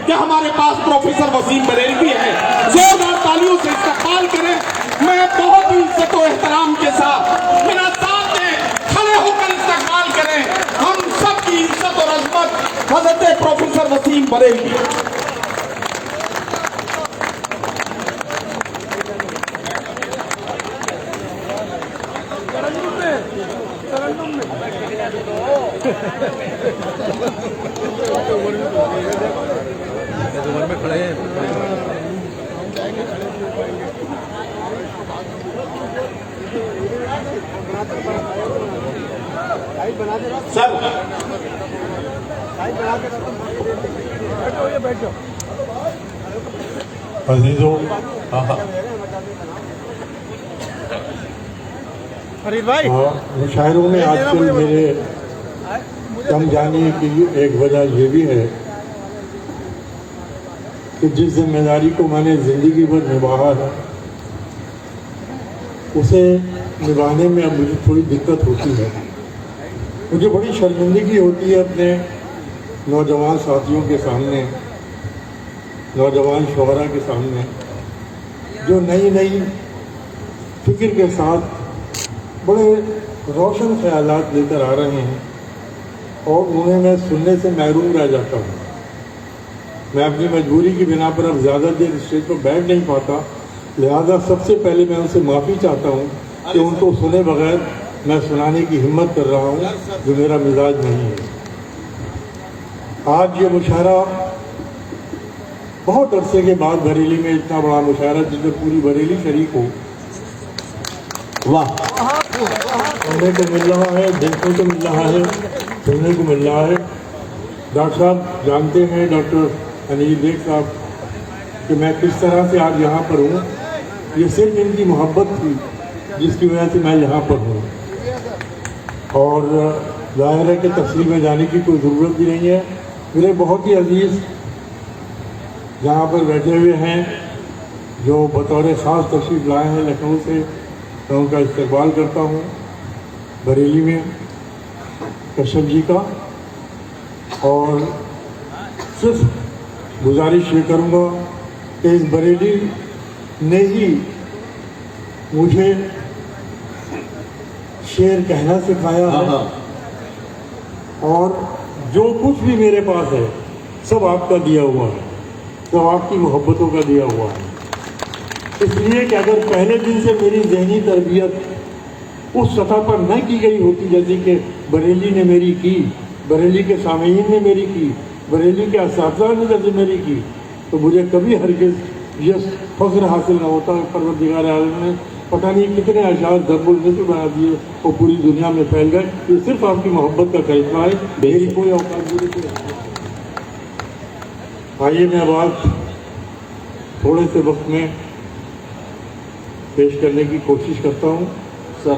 कि हमारे पास प्रोफेसर वसीम बरेलवी है। जोरदार तालियों से इस्तकबाल करें। मैं बहुत ही इज्जत और एहतराम के साथ मेरा साथ दें, खड़े होकर इस्तकबाल करें हम सबकी इज्जत और अजमत हजरत प्रोफेसर वसीम बरेलवी। सर अजीजों, फरीद भाई, मुशायरों में आजकल मेरे कम जाने की एक वजह ये भी है कि जिस जिम्मेदारी को मैंने ज़िंदगी भर निभाया है उसे निभाने में अब मुझे थोड़ी दिक्कत होती है। मुझे बड़ी शर्मिंदगी होती है अपने नौजवान साथियों के सामने, नौजवान शोहरा के सामने, जो नई नई फिक्र के साथ बड़े रोशन ख्यालात लेकर आ रहे हैं और उन्हें मैं सुनने से महरूम रह जाता हूँ। मैं अपनी मजबूरी की बिना पर अब ज़्यादा देर स्टेज पर बैठ नहीं पाता, लिहाजा सबसे पहले मैं उनसे माफ़ी चाहता हूँ कि उनको सुने बगैर मैं सुनाने की हिम्मत कर रहा हूँ, जो मेरा मिजाज नहीं है। आज ये मुशायरा बहुत अरसे के बाद बरेली में इतना बड़ा मुशायरा जिसमें पूरी बरेली शरीक हो, वाह, सुनने को मिल रहा है, देखने को मिल रहा है, सुनने को मिल रहा है। डॉक्टर साहब जानते हैं, डॉक्टर अनिल बेग साहब, कि मैं किस तरह से आज यहाँ पर हूँ। ये सिर्फ इनकी मोहब्बत थी जिसकी वजह से मैं यहाँ पर हूँ, और ज़ाहिर है कि तफसील में जाने की कोई ज़रूरत भी नहीं है। मेरे बहुत ही अजीज़ यहाँ पर बैठे हुए हैं जो बतौर ख़ास तशरीफ़ लाए हैं लखनऊ से, मैं उनका इस्तकबाल करता हूँ बरेली में कश्यप जी का, और सिर्फ गुजारिश ये करूँगा कि इस बरेली ने ही मुझे शेर कहना सिखाया है, और जो कुछ भी मेरे पास है सब आपका दिया हुआ है, सब आपकी मोहब्बतों का दिया हुआ है। इसलिए कि अगर पहले दिन से मेरी जहनी तरबियत उस सतह पर न की गई होती जैसे कि बरेली ने मेरी की, बरेली के सामीन ने मेरी की, बरेली के असातिज़ा ने जैसे मेरी की, तो मुझे कभी हरगिज़ ये फख्र हासिल न होता। परवरदिगार आलम ने पता नहीं कितने अशार दरबुल मिस्र बना दिए वो पूरी दुनिया में फैल गए। ये सिर्फ आपकी मोहब्बत का करिश्मा है, मेरी कोई औकात नहीं। आइए मैं बात थोड़े से वक्त में पेश करने की कोशिश करता हूँ। सर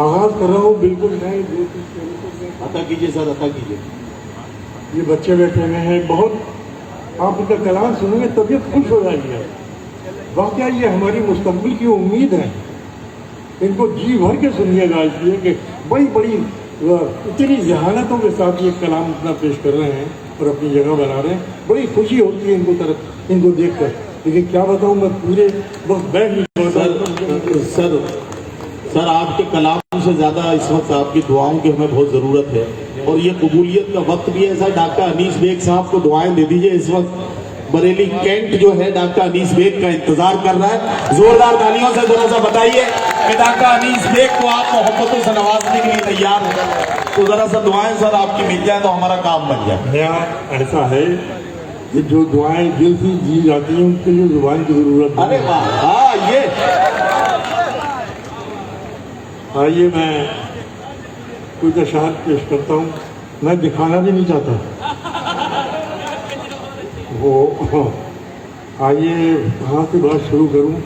आगाज़ कर रहा हूँ बिल्कुल नए अता कीजिए सर, अता कीजिए। ये बच्चे बैठे हुए हैं, बहुत आप इनका कलाम सुनेंगे तबीयत खुश हो जाएगी। वाकई ये हमारी मुस्तकबिल की उम्मीद है, इनको जी भर के सुनिएगा, इसलिए कि बड़ी बड़ी इतनी जहानतों के साथ ये कलाम अपना पेश कर रहे हैं और अपनी जगह बना रहे हैं। बड़ी खुशी होती है इनको देख कर, लेकिन क्या बताऊँ मैं पूरे वक्त बैठ नहीं पाता। सर आपके कलाम से ज़्यादा इस वक्त आपकी दुआओं की हमें बहुत ज़रूरत है, और ये कबूलियत का वक्त भी है। सर डॉक्टर अनीस बेग साहब को दुआएं दे दीजिए। इस वक्त बरेली कैंट जो है डॉक्टर अनीस बेग का इंतजार कर रहा है। जोरदार तालियों से जरा सा बताइए कि डॉक्टर अनीस बेग को आप मोहब्बतों से नवाजने के लिए तैयार हैं। तो जरा सा दुआएं सर आपकी मिल जाए तो हमारा काम बन जाए। यहाँ ऐसा है कि जो दुआएं दिल से जी जाती हैं उनके लिए जुबान की जरूरत है। अरे वाह, हाँ ये आइए मैं कुछ अशार पेश करता हूँ। मैं दिखाना भी नहीं चाहता वो। आइए कहाँ से बात शुरू करूँ।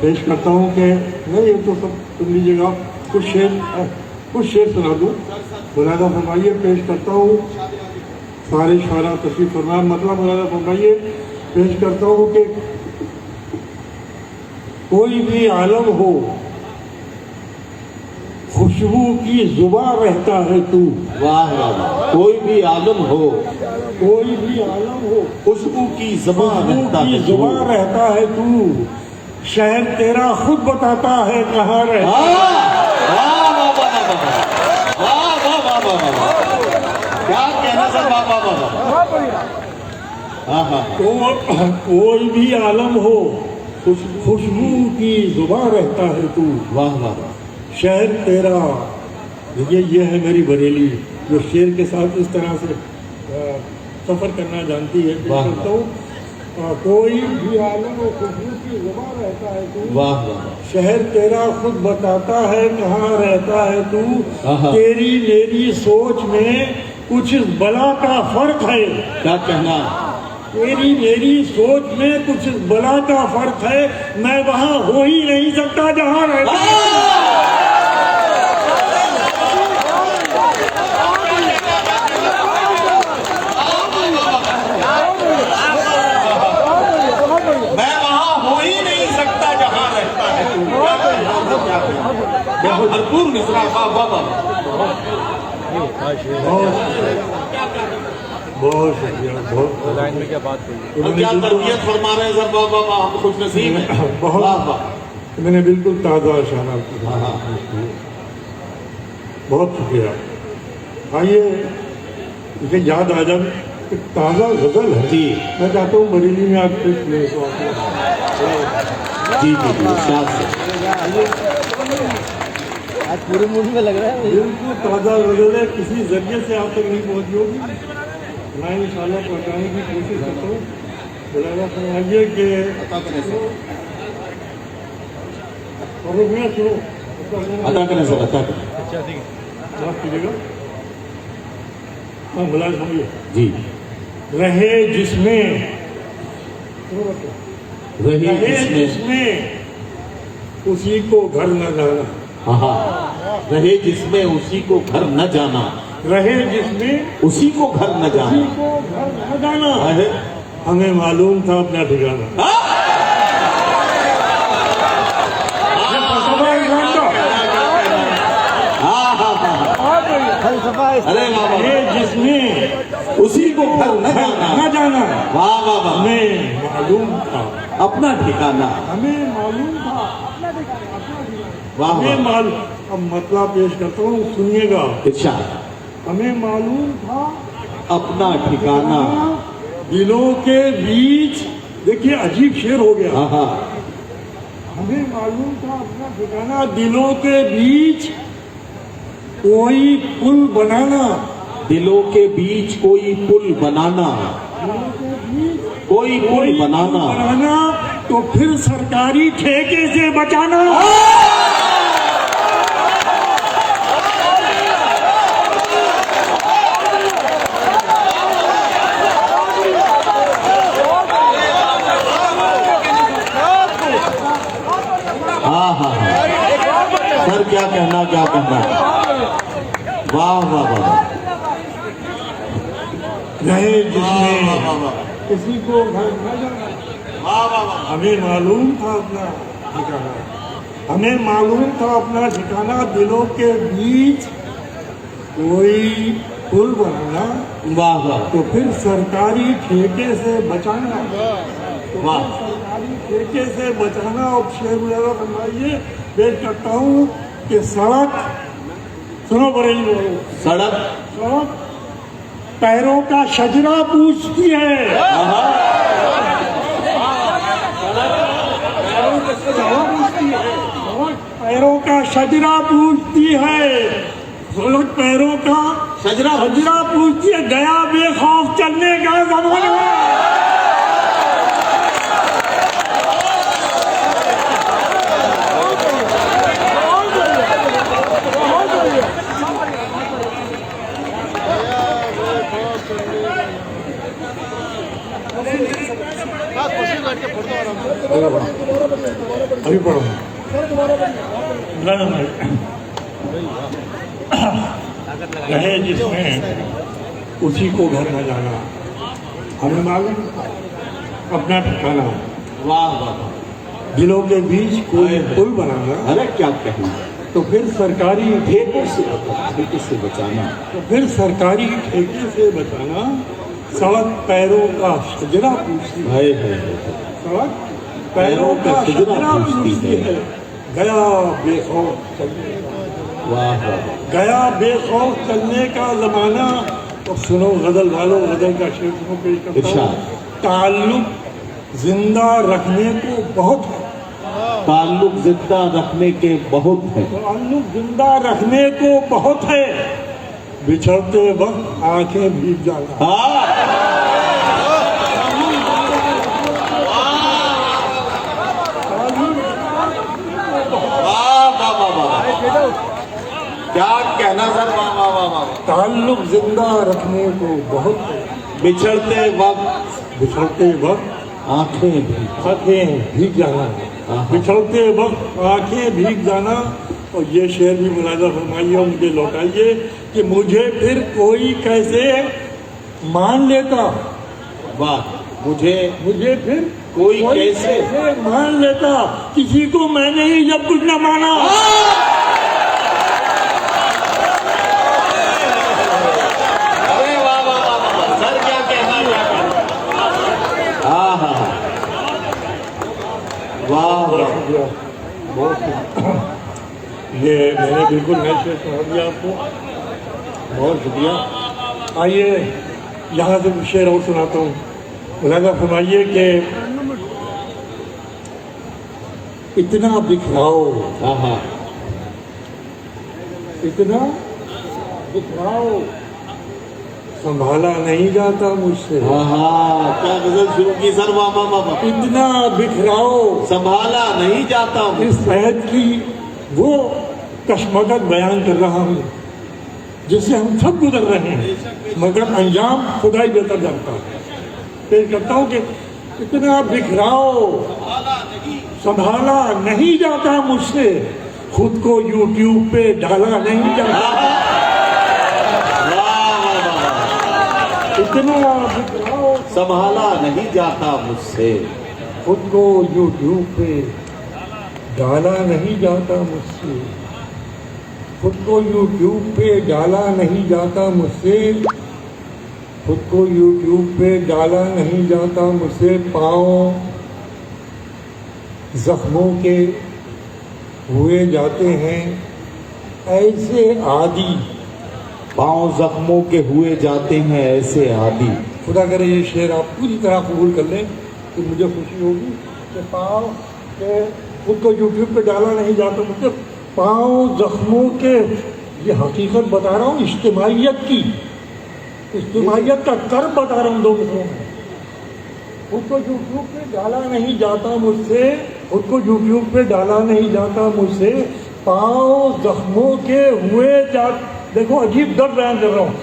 पेश करता हूँ कि नहीं, ये तो सब सुन लीजिएगा, कुछ शेर सुना दूँ। मुलादा फरमाइए, पेश करता हूँ। सारे शारा तशरीफ फरमाए, मतलब मुलादा फरमाइए, पेश करता हूँ कि कोई भी आलम हो, खुश खुशबू की जुबां रहता है तू। वाह वाह वाह। कोई भी आलम हो, कोई भी आलम हो, खुशबू की जुबान खुशबू रहता की है तू। जुबां रहता है तू। शहर तेरा खुद बताता है कहाँ रहता है। वाह वाह वाह वाह वाह वाह वाह वाह वाह वाह। क्या कहना सर, वाह वाह वाह वाह। हाँ हाँ। कोई भी आलम हो, खुशबू की जुबां रहता है तू। वाह वाह वाह। शहर तेरा, देखिए ये है मेरी बरेली, जो शेर के साथ इस तरह से सफर करना जानती है। वाह। तो कोई भी आलम हो, खुशबू की जुबां रहता है तू। वाह वाह। शहर तेरा खुद बताता है कहाँ रहता है तू। आहा। तेरी मेरी सोच में कुछ बला का फर्क है। क्या कहना। तेरी मेरी सोच में कुछ बला का फर्क है। मैं वहाँ हो ही नहीं सकता जहाँ रहता हूँ। मैं वहां हो ही नहीं सकता जहां रहता है तू। क्या भरपूर मिश्रा। वाह वाह वाह। बहुत शुक्रिया, बहुत लाइन में क्या बात हुई? और क्या तरबियत फरमा रहे हैं सर। वाह वाह वाह। हम खुश नसीब हैं। बहुत। वाह वाह। मैंने बिल्कुल ताज़ा अशारा किया। हाँ हाँ। बहुत शुक्रिया। आइए, मुझे याद आ जाए एक ताज़ा गजल है। जी मैं चाहता हूँ बरेली में आप कुछ ले तो जी जी जी। इरशाद से। आज पूरे मूड में लग रहा है। बिल्कुल ताज़ा गजल है, किसी जरिए से आप तक नहीं पहुँची होगी। मैं इंशाल्लाह पहुँचाने की कोशिश करता हूँ। बुलाना फरमाइए कि और मैं सुनो अदा करें सर, अदा करें। अच्छा ठीक है। माफ कीजिएगा। हाँ, बुला सुनिए। जी। रहे जिसमें, रहे रहे जिसमें। जिसमें उसी को घर न जाना। हाँ हाँ। रहे जिसमें उसी को घर न जाना। रहे जिसमें उसी को घर न उसी जाना। को घर न जाना। है? हमें मालूम था अपना ठिकाना। ये फलसफा है इस्लाम का। हाँ हाँ हाँ। फलसफा है। अरे वाह वाह। रहे जिसमें उसी को घर न घर जाना। न जाना। वाह वाह वाह। हमें मालूम था, अपना ठिकाना। हमें मालूम था, वाह हमें वाह। मालूम। अब मतलब पेश करता हूँ, सुनिएगा। इरशाद। हमें मालूम था अपना ठिकाना। दिलों के बीच, देखिए अजीब शेर हो गया। हाँ हाँ। हमें मालूम था अपना ठिकाना, दिलों के बीच कोई पुल बनाना। दिलों के बीच कोई पुल बनाना। दिलों के बीच कोई पुल बनाना। बनाना तो फिर सरकारी ठेके से बचाना। हाँ हाँ हाँ। सर क्या कहना, क्या कहना। वाह वाह वाह। रहे जिसमें वाह वाह। किसी को घर न जाना। वाह वाह वाह। हमें मालूम था अपना ठिकाना, हमें मालूम था अपना ठिकाना। दिलों के बीच कोई पुल बनाना वाह वाह। तो फिर सरकारी ठेके से बचाना। वाह। सरकारी ठेके से बचाना। और शेर मुलाजा फरमाइए, पेश करता हूँ कि सड़क, सुनो बरेली वालों, सड़क। सड़क पैरों का शजरा पूछती है। पैरों का शजरा पूछती है। सड़क पैरों का सजरा। शजरा पूछती है। गया बेखौफ चलने का जमाना। अभी पढ़ो रहे जिसमें उसी को घर न जाना। हमें मालूम अपना ठिकाना। वाह वाह। दिलों के बीच कोई पुल बनाना अरे क्या कहना। तो फिर सरकारी ठेके से ठेके से बचाना। तो फिर सरकारी ठेके से बचाना। सड़क पैरों का सजरा पूछती है। हाय हाय। सड़क पैरों का सजरा पूछती है। गया बेखौफ चलने, वाह वाह। गया बेखौफ चलने का जमाना। तो सुनो गजल वालों, गजल का शेर सुनो, पेश करता हूँ। ताल्लुक जिंदा रखने को बहुत है। ताल्लुक जिंदा रखने के बहुत है। ताल्लुक जिंदा रखने को बहुत है। बिछड़ते वक्त आंखें भीग जाना। क्या कहना सर, वाह वाह वाह वाह। ताल्लुक जिंदा रखने को बहुत है। बिछड़ते वक्त आंखें भीग जाना। बिछड़ते वक्त आंखें भीग जाना। और ये शेर भी मुलाजा फरमाइए और मुझे लौटाइए कि मुझे फिर कोई कैसे मान लेता। वाह। मुझे फिर कोई कैसे मान लेता, किसी को मैंने ही जब कुछ न माना। अरे वाह वाह वाह वाह सर, क्या कहना, क्या कहना। हाँ हाँ हाँ, वाह वाह। ये मैंने बिल्कुल नए शेर सुना दिया आपको, बहुत शुक्रिया। आइए यहाँ से शेर और सुनाता हूँ। मुलाजा फरमाइए कि इतना बिखराओ, इतना बिखराओ, संभाला नहीं जाता मुझसे। क्या गजल शुरू की सर, वाह वाह वाह वाह। इतना बिखराओ, संभाला नहीं जाता। इस शहद की वो कश्मकश बयान कर रहा हूँ जिससे हम सब गुजर रहे हैं, मगर अंजाम खुदा ही बेहतर जानता है। पेश करता हूँ कि इतना बिखराओ, संभाला नहीं जाता मुझसे, खुद को यूट्यूब पे डाला नहीं जाता। इतना बिखराओ, संभाला नहीं जाता मुझसे, खुद को यूट्यूब पे डाला नहीं जाता मुझसे, खुद को यूट्यूब पे डाला नहीं जाता मुझसे, खुद को यूट्यूब पे डाला नहीं जाता मुझसे। पाँव जख्मों के हुए जाते हैं ऐसे आदि, पाँव जख्मों के हुए जाते हैं ऐसे आदि। खुदा करे ये शेर आप पूरी तरह कबूल कर लें तो मुझे खुशी होगी कि पाँव के खुद को यूट्यूब पे डाला नहीं जाता मुझसे। पाँव जख्मों के, ये हकीकत बता रहा हूँ इज्तिमाइयत की, इज्तिमाइयत का कर्ब बता रहा हूँ दो मित्रों में। खुद को यूट्यूब पे डाला नहीं जाता मुझसे, खुद को यूट्यूब पे डाला नहीं जाता मुझसे। पाँव जख्मों के हुए जा, देखो अजीब दर्द बयान कर रहा हूँ।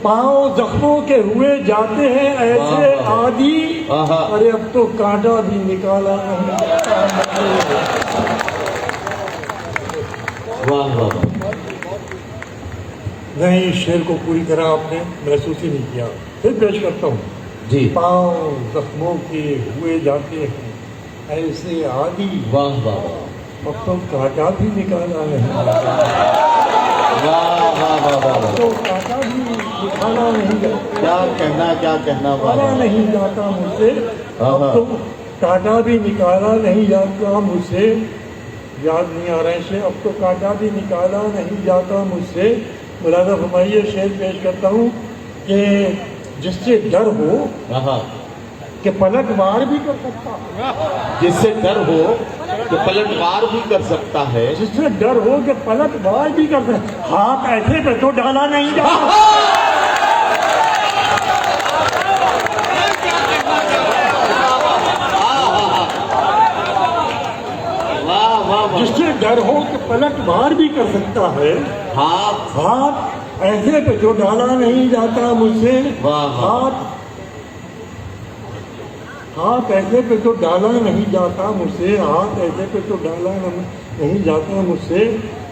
पाँव जख्मों के हुए जाते हैं ऐसे आदि, अरे अब तो कांटा भी निकाला नहीं। वाह वाह। नहीं, इस शेर को पूरी तरह आपने महसूस ही नहीं किया। फिर पेश करता हूँ जी। पाँव जख्मों के हुए जाते हैं ऐसे आदि, वाह वाह। अब तो कांटा भी निकाला नहीं। वाह वाह वाह वाह। तो कांटा भी निकाला नहीं जाता। क्या कहना निकाला नहीं जाता मुझसे, अब तो कांटा भी निकाला नहीं जाता मुझसे। याद नहीं आ रहा है शेर, अब तो कांटा भी निकाला नहीं जाता मुझसे। मुलाजा फरमाइए शेर पेश करता हूँ कि जिससे डर हो कि पलटवार भी कर सकता है, जिससे डर हो तो पलटवार भी कर सकता है, जिससे डर हो कि पलटवार भी कर सकता है। हाथ ऐसे पे तो डाला नहीं जाता। जिससे डर हो कि पलटवार भी कर सकता है। हाथ ऐसे पे तो डाला नहीं जाता मुझसे। हाथ ऐसे पे तो डाला नहीं जाता मुझसे, हाथ ऐसे पे तो डाला नहीं जाता मुझसे।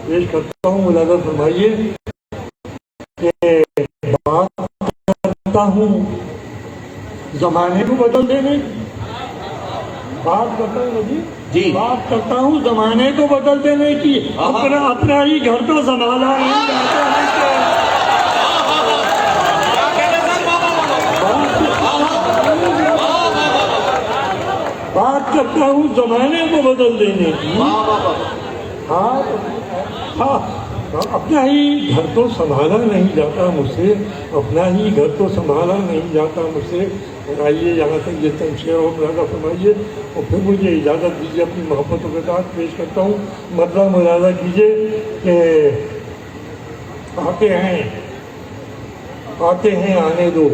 पेश करता हूँ मुलाजा फरमाइए कि बात करता हूँ जमाने को बदल देने की, बात करता हूँ जी जी। बात करता हूँ जमाने को बदल देने की। अपना ही घर तो संभाला नहीं जाता है बात करता हूँ जमाने को बदल देने की। हाँ हाँ अपना ही घर तो संभाला नहीं जाता मुझसे, अपना ही घर तो संभाला नहीं जाता मुझसे। और आइए यहाँ तक ये शेर और मुरादा फरमाइए और फिर मुझे इजाज़त दीजिए अपनी मोहब्बतों के साथ पेश करता हूँ। मतलब मुरादा कीजिए कि आते हैं आने दो,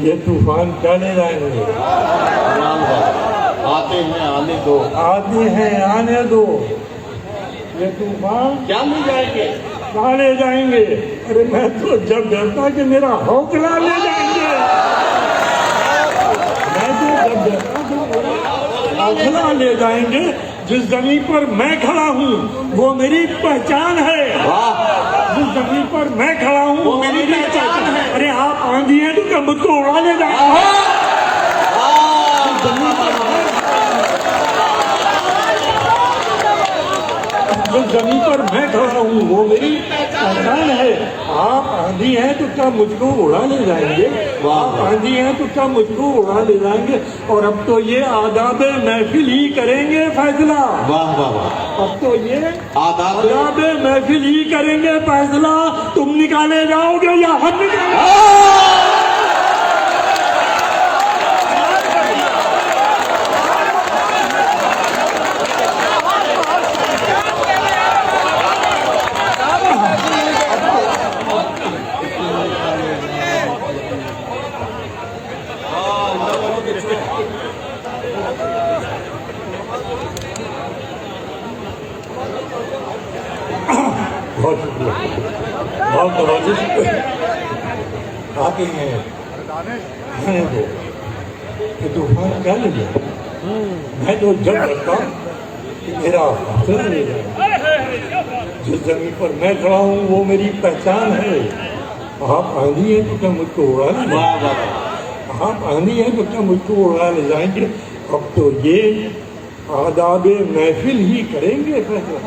ये तूफान क्या ले जाएंगे। आते हैं आने दो, आते हैं आने दो, ये तूफान क्या ले जाएंगे। कहाँ ले जाएंगे। अरे मैं तो जब डरता कि मेरा हौसला ले जाएंगे, मैं तो जब डरता कि मेरा हौसला ले जाएंगे। जिस जमीन पर मैं खड़ा हूँ वो मेरी पहचान है। जिस जमीन पर मैं खड़ा हूँ वो मेरी पहचान है। अरे आप आंधी हैं तो क्या मुझको उड़ा ले जाएंगे। जिस जमीन पर मैं खड़ा हूँ वो मेरी पहचान है। आप आंधी हैं तो क्या मुझको उड़ा ले जाएंगे। आप आंधी हैं तो क्या मुझको उड़ा ले जाएंगे। और अब तो ये आदाब महफिल ही करेंगे फैसला। वाह वाह वाह। अब तो ये आदाब आदाब महफिल ही करेंगे फैसला। तुम निकाले जाओगे या हम निकाले। बहुत शुक्रिया, बहुत नवाजिश आते हैं आने दो, ये तूफान क्या ले गया। मैं तो जब डरता कि मेरा हौसला ले जाए। जिस जमीन पर मैं खड़ा हूँ वो मेरी पहचान है। आप आंधी हैं तो क्या मुझको उड़ा ले जाएंगे। आप आंधी हैं तो क्या मुझको उड़ा ले जाएंगे। अब तो ये आदाब महफिल ही करेंगे फैसला।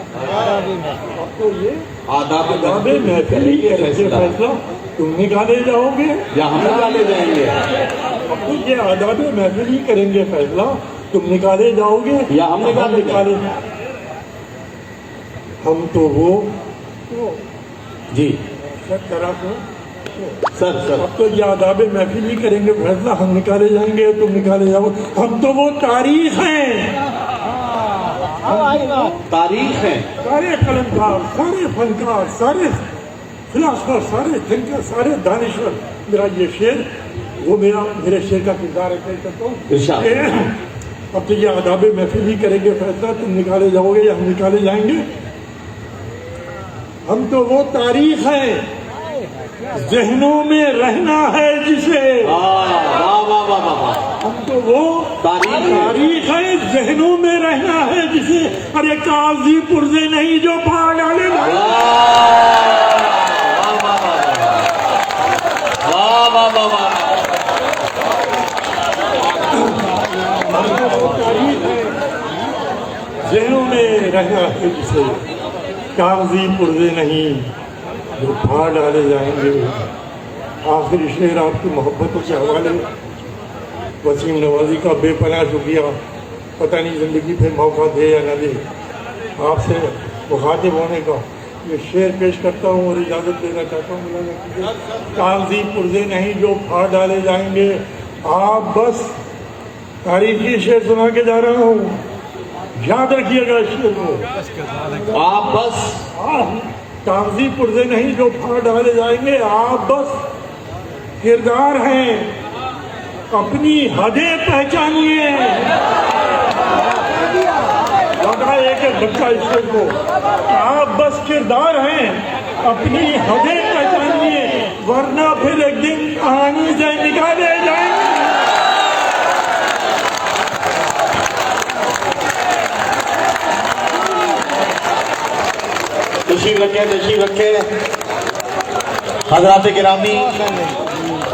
अब तो ये आदाब महफिल ही करेंगे फैसला। तुम निकाले जाओगे या हम निकाले जाएंगे। अब तो ये आदाब महफिल ही करेंगे फैसला। तुम निकाले जाओगे या हम निकाले। हम तो वो जी तरह से सर अब तो ये आदाब महफिल ही करेंगे फैसला। हम निकाले जाएंगे तुम निकाले जाओगे। हम तो वो तारीख हैं। तारीख है। सारे कलमकार, सारे फनकार, सारे फिलासफर, सारे थिंकर, सारे दानिश्वर। मेरा ये शेर वो मेरे शेर का किरदार है करता हूँ। अब तो ये आदाब महफिल ही करेंगे फैसला। तुम निकाले जाओगे या हम निकाले जाएंगे। हम तो वो तारीख हैं जहनों में रहना है जिसे। हम तो वो तारीख है जहनों में रहना है जिसे। अरे कागजी पुर्जे नहीं जो फाड़ डाले। तारीख है जहनों में रहना है जिसे। कागजी पुर्जे नहीं जो फाड़ डाले जाएंगे। आखिरी शेर आपकी मोहब्बतों के हवाले। वसीम नवाजी का बेपनाह शुक्रिया। पता नहीं ज़िंदगी पे मौका दे या न दे आपसे मुखातिब होने का। ये शेर पेश करता हूँ और इजाज़त देना चाहता हूँ। कागजी पुर्जे नहीं जो फाड़ डाले जाएंगे। आप बस तारीखी शेर सुना के जा रहा हूँ, याद रखिएगा इस शेर को। आप बस कागजी पुर्जे नहीं जो फाड़ डाले जाएंगे। आप बस किरदार हैं, अपनी हदें पहचानिए। लगा एक बच्चा इस शेर को। आप बस किरदार हैं, अपनी हदें पहचानिए, वरना फिर एक दिन कहानी से निकाले जाएंगे। तशरीफ रखे हजरात गिरामी।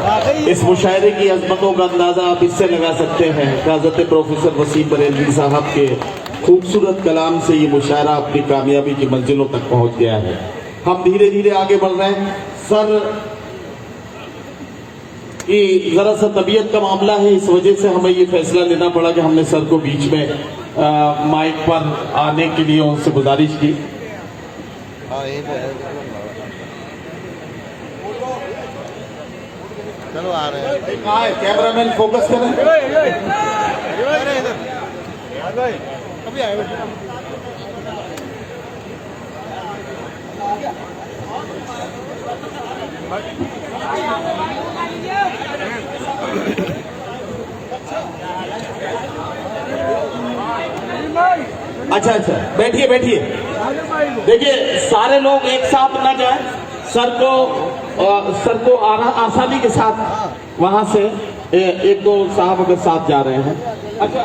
इस मुशायरे की अजमतों का अंदाजा आप इससे लगा सकते हैं कि हज़रत प्रोफेसर वसीम बरेलवी साहब के खूबसूरत कलाम से ये मुशायरा अपनी कामयाबी की मंजिलों तक पहुंच गया है। हम धीरे धीरे आगे बढ़ रहे हैं। सर की जरा सा तबीयत का मामला है, इस वजह से हमें ये फैसला लेना पड़ा कि हमने सर को बीच में माइक पर आने के लिए उनसे गुजारिश की। चलो आ रहे हैं। कहाँ है कैमरामैन, फोकस करें। अभी आए अच्छा अच्छा, बैठिए बैठिए। देखिए सारे लोग एक साथ न जाए, सर को आसानी के साथ वहां से एक दो साहब अगर साथ जा रहे हैं। अच्छा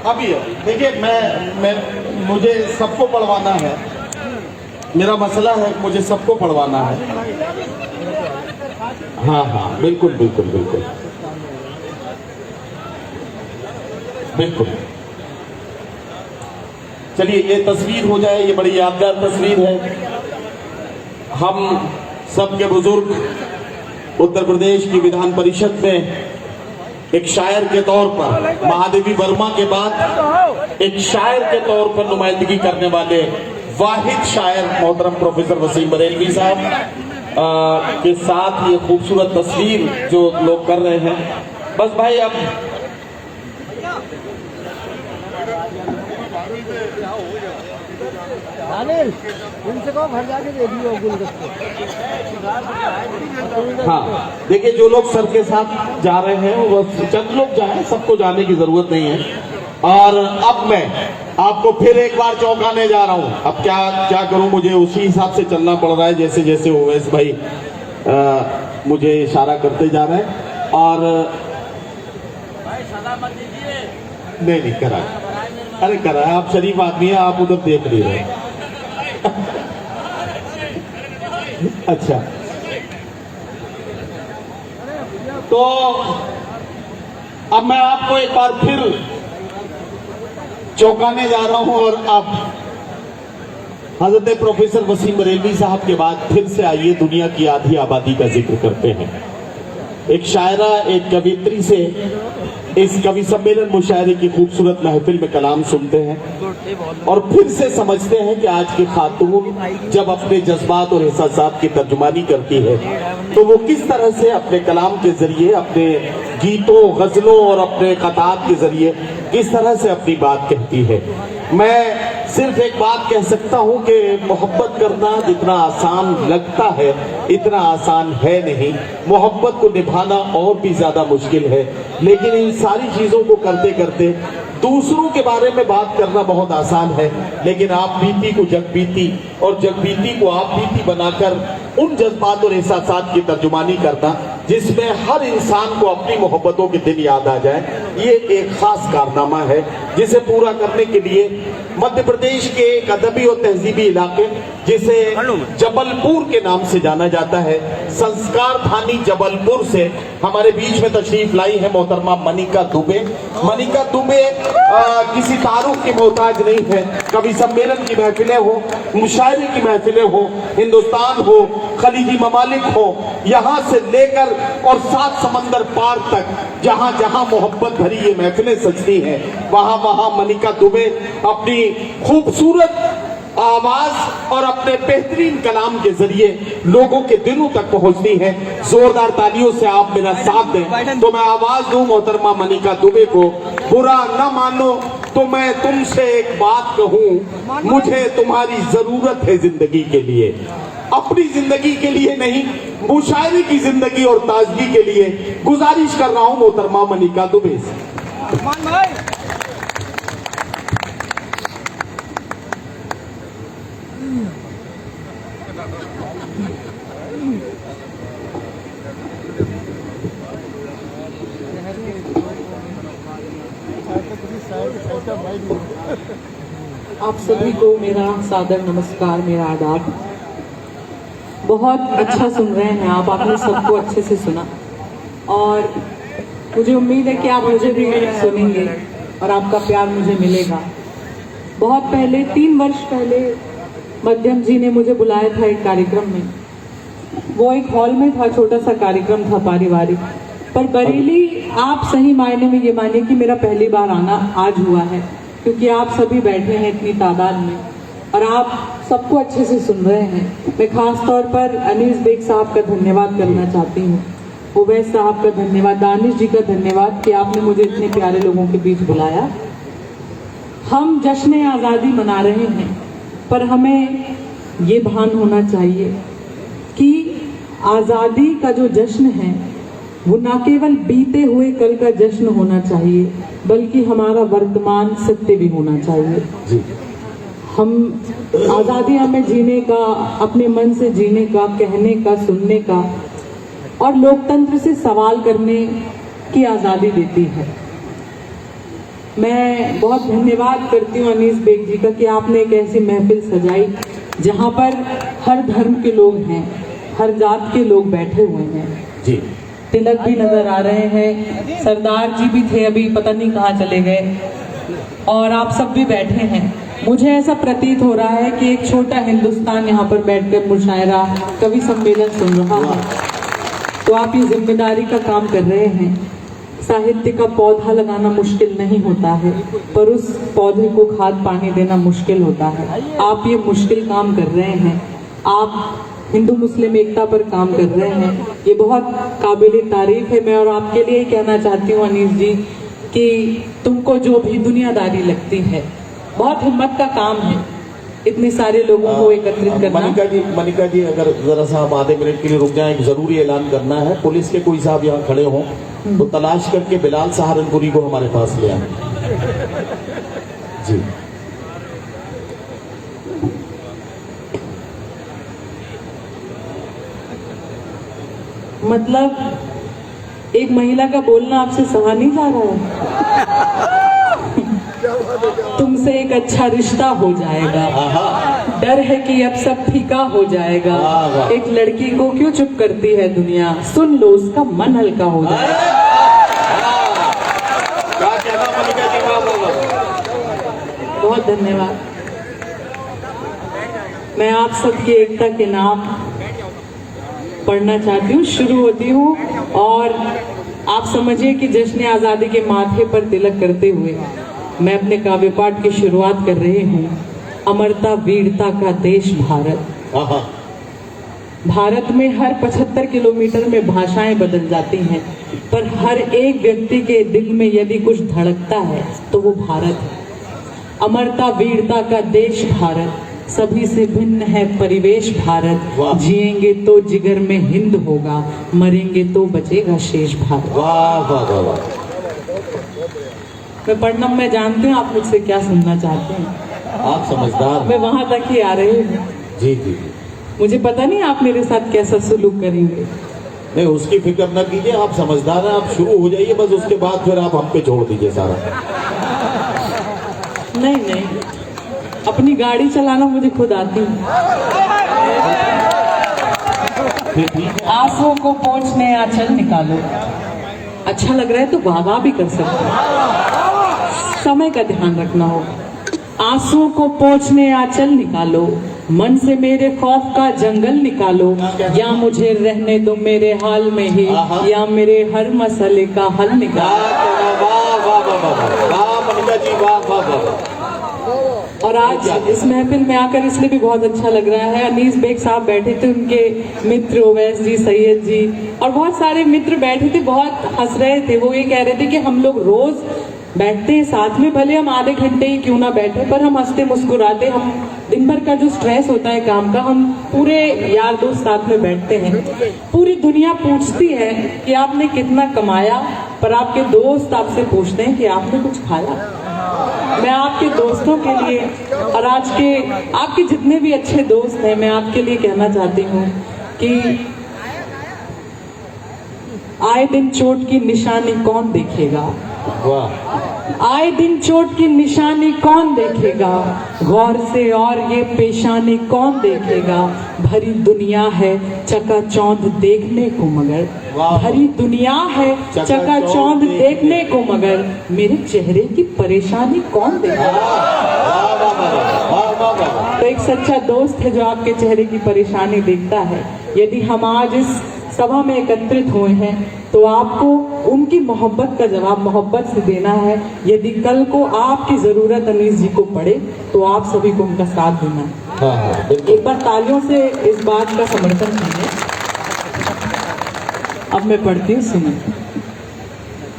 अभी देखिए, मैं मुझे सबको पढ़वाना है, मेरा मसला है, मुझे सबको पढ़वाना है। हाँ हाँ बिल्कुल बिल्कुल बिल्कुल बिल्कुल। चलिए ये तस्वीर हो जाए, ये बड़ी यादगार तस्वीर है। हम सबके बुजुर्ग उत्तर प्रदेश की विधान परिषद में एक शायर के तौर पर, महादेवी वर्मा के बाद एक शायर के तौर पर नुमाइंदगी करने वाले वाहिद शायर मोहतरम प्रोफेसर वसीम बरेलवी साहब के साथ ये खूबसूरत तस्वीर जो लोग कर रहे हैं। बस भाई अब इनसे कहो घर जाके दे दियो गुलदस्ते। हाँ देखिए, जो लोग सर के साथ जा रहे हैं वो चंद लोग जाएं, सबको जाने की जरूरत नहीं है। और अब मैं आपको फिर एक बार चौंकाने जा रहा हूं। अब क्या करूं, मुझे उसी हिसाब से चलना पड़ रहा है जैसे जैसे ओवैस भाई मुझे इशारा करते जा रहे हैं। और नहीं करा, अरे करा, आप शरीफ आदमी है, आप उधर देख नहीं रहे। अच्छा तो अब मैं आपको एक बार फिर चौंकाने जा रहा हूं। और अब हजरत प्रोफेसर वसीम बरेलवी साहब के बाद फिर से आइए दुनिया की आधी आबादी का जिक्र करते हैं। एक शायरा, एक कवित्री से इस कवि सम्मेलन मुशायरे की खूबसूरत महफिल में कलाम सुनते हैं और फिर से समझते हैं कि आज की खातून जब अपने जज्बात और एहसासात की तर्जुमानी करती है तो वो किस तरह से अपने कलाम के जरिए, अपने गीतों, गजलों और अपने कतात के जरिए किस तरह से अपनी बात कहती है। मैं सिर्फ एक बात कह सकता हूं कि मोहब्बत करना जितना आसान लगता है इतना आसान है नहीं। मोहब्बत को निभाना और भी ज्यादा मुश्किल है। लेकिन इन सारी चीजों को करते करते दूसरों के बारे में बात करना बहुत आसान है, लेकिन आप बीती को जग बीती और जग बीती को आप बीती बनाकर उन जज्बात और एहसासात की तर्जुमानी करना जिसमें हर इंसान को अपनी मोहब्बतों के दिन याद आ जाए, ये एक खास कारनामा है जिसे पूरा करने के लिए मध्य प्रदेश के एक अदबी और तहजीबी इलाके जिसे जबलपुर के नाम से जाना जाता है, संस्कार थानी जबलपुर से हमारे बीच में तशरीफ लाई है मोहतरमा मनिका दुबे। मनिका दुबे किसी तारुफ की मोहताज नहीं है। कवि सम्मेलन की महफिलें हो, मुशायरे की महफिलें हो, हिंदुस्तान हो, खलीजी ममालिक हो, यहाँ से लेकर और 7 समंदर पार तक जहाँ जहाँ मोहब्बत भरी ये महफिलें सजती हैं वहाँ वहाँ मनिका दुबे अपनी खूबसूरत आवाज और अपने बेहतरीन कलाम के जरिए लोगों के दिलों तक पहुंचती है। जोरदार तालियों से आप मेरा साथ दें तो मैं आवाज दूं मोहतरमा मनिका दुबे को। बुरा न मानो तो मैं तुमसे एक बात कहूं, मुझे तुम्हारी जरूरत है जिंदगी के लिए, अपनी जिंदगी के लिए नहीं, मुशायरे की जिंदगी और ताजगी के लिए गुजारिश कर रहा हूं मोहतरमा मनिका दुबे से। आप सभी को मेरा सादर नमस्कार, मेरा आदाब। बहुत अच्छा सुन रहे हैं आप, आपने सबको अच्छे से सुना और मुझे उम्मीद है कि आप मुझे भी सुनेंगे और आपका प्यार मुझे मिलेगा। बहुत पहले 3 वर्ष पहले मध्यम जी ने मुझे बुलाया था एक कार्यक्रम में। वो एक हॉल में था, छोटा सा कार्यक्रम था पारिवारिक, पर बरेली आप सही मायने में ये मानिए कि मेरा पहली बार आना आज हुआ है, क्योंकि आप सभी बैठे हैं इतनी तादाद में और आप सबको अच्छे से सुन रहे हैं। मैं खास तौर पर अनीस बेग साहब का धन्यवाद करना चाहती हूँ, उवैस साहब का धन्यवाद, दानिश जी का धन्यवाद कि आपने मुझे इतने प्यारे लोगों के बीच बुलाया। हम जश्न आज़ादी मना रहे हैं, पर हमें ये भान होना चाहिए कि आज़ादी का जो जश्न है वो न केवल बीते हुए कल का जश्न होना चाहिए, बल्कि हमारा वर्तमान सत्य भी होना चाहिए। जी। हम आज़ादी हमें जीने का, अपने मन से जीने का, कहने का, सुनने का और लोकतंत्र से सवाल करने की आज़ादी देती है। मैं बहुत धन्यवाद करती हूँ अनीस बेग जी का कि आपने एक ऐसी महफिल सजाई जहाँ पर हर धर्म के लोग हैं, हर जात के लोग बैठे हुए हैं। जी। तिलक भी नजर आ रहे हैं, सरदार जी भी थे, अभी पता नहीं कहाँ चले गए, और आप सब भी बैठे हैं। मुझे ऐसा प्रतीत हो रहा है कि एक छोटा हिंदुस्तान यहाँ पर बैठकर मुशायरा, कवि सम्मेलन सुन रहा है। तो आप ये जिम्मेदारी का काम कर रहे हैं। साहित्य का पौधा लगाना मुश्किल नहीं होता है, पर उस पौधे को खाद पानी देना मुश्किल होता है। आप ये मुश्किल काम कर रहे हैं। आप हिंदू मुस्लिम एकता पर काम कर रहे हैं, ये बहुत काबिल तारीफ है। मैं और आपके लिए कहना चाहती हूँ अनीस जी कि तुमको जो भी दुनियादारी लगती है, बहुत हिम्मत का काम है इतने सारे लोगों को एकत्रित करना। मनिका जी अगर जरा सा हम आधे मिनट के लिए रुक जाएं, एक जरूरी ऐलान करना है। पुलिस के कोई साहब यहाँ खड़े हों तो तलाश करके बिलाल सहारनपुरी को हमारे पास ले आए। जी। मतलब एक महिला का बोलना आपसे सहा नहीं जा रहा है। तुमसे एक अच्छा रिश्ता हो जाएगा, डर है कि अब सब फीका हो जाएगा। एक लड़की को क्यों चुप करती है दुनिया, सुन लो उसका मन हल्का हो जाएगा। बहुत धन्यवाद। मैं आप सबकी एकता के नाम पढ़ना चाहती हूँ, शुरू होती हूँ और आप समझिए कि जश्न आज़ादी के माथे पर तिलक करते हुए मैं अपने काव्य पाठ की शुरुआत कर रही हूँ। अमरता वीरता का देश भारत। भारत में हर 75 किलोमीटर में भाषाएं बदल जाती हैं, पर हर एक व्यक्ति के दिल में यदि कुछ धड़कता है तो वो भारत है। अमरता वीरता का देश भारत, सभी से भिन्न है परिवेश भारत। जिएंगे तो जिगर में हिंद होगा, मरेंगे तो बचेगा शेष भारत। वाह वाह वाह वाह। मैं पढ़ना, मैं जानती हूँ आप मुझसे क्या सुनना चाहते हैं। आप समझदार। मैं वहां तक ही आ रही हूँ। जी जी। मुझे पता नहीं आप मेरे साथ कैसा सलूक करेंगे। नहीं, उसकी फिक्र न कीजिए, आप समझदार हैं। आप शुरू हो जाइए बस, उसके बाद फिर आप हम पे छोड़ दीजिए सारा। नहीं, अपनी गाड़ी चलाना मुझे खुद आती है। आंसुओं को पोंछने आंचल निकालो। अच्छा लग रहा है तो वाह भी कर सकते हैं, समय का ध्यान रखना होगा। आंसुओं को पोंछने आंचल निकालो, मन से मेरे खौफ का जंगल निकालो। या मुझे रहने दो मेरे हाल में ही, या मेरे हर मसले का हल निकालो। वाह वाह वाह वाह मनिका जी, वाह वाह वाह। और आज इस महफिल में आकर इसलिए भी बहुत अच्छा लग रहा है। अनीस बेग साहब बैठे थे, उनके मित्र उवैस जी, सैयद जी और बहुत सारे मित्र बैठे थे, बहुत हंस रहे थे। वो ये कह रहे थे कि हम लोग रोज बैठते हैं साथ में, भले हम आधे घंटे ही क्यों ना बैठे, पर हम हंसते मुस्कुराते, हम दिन भर का जो स्ट्रेस होता है काम का, हम पूरे यार दोस्त साथ में बैठते हैं। पूरी दुनिया पूछती है कि आपने कितना कमाया, पर आपके दोस्त आपसे पूछते हैं कि आपने कुछ खाया। मैं आपके दोस्तों के लिए और आज के आपके जितने भी अच्छे दोस्त हैं, मैं आपके लिए कहना चाहती हूँ कि आए दिन चोट की निशानी कौन देखेगा, वाह। आए दिन चोट की निशानी कौन देखेगा, गौर से और ये पेशानी कौन देखेगा। भरी दुनिया है चकाचौंध देखने को मगर, वाह। भरी दुनिया है चकाचौंध देखने को मगर, मेरे चेहरे की परेशानी कौन देखेगा। वाह वाह वाह वाह वाह वाह। तो एक सच्चा दोस्त है जो आपके चेहरे की परेशानी देखता है। यदि हम आज इस सभा में एकत्रित हुए हैं तो आपको उनकी मोहब्बत का जवाब मोहब्बत से देना है। यदि कल को आपकी जरूरत अनीस जी को पड़े तो आप सभी को उनका साथ देना है। हाँ हाँ बिल्कुल। एक बार तालियों से इस बात का समर्थन कीजिए। अब मैं पढ़ती हूँ, सुनिए।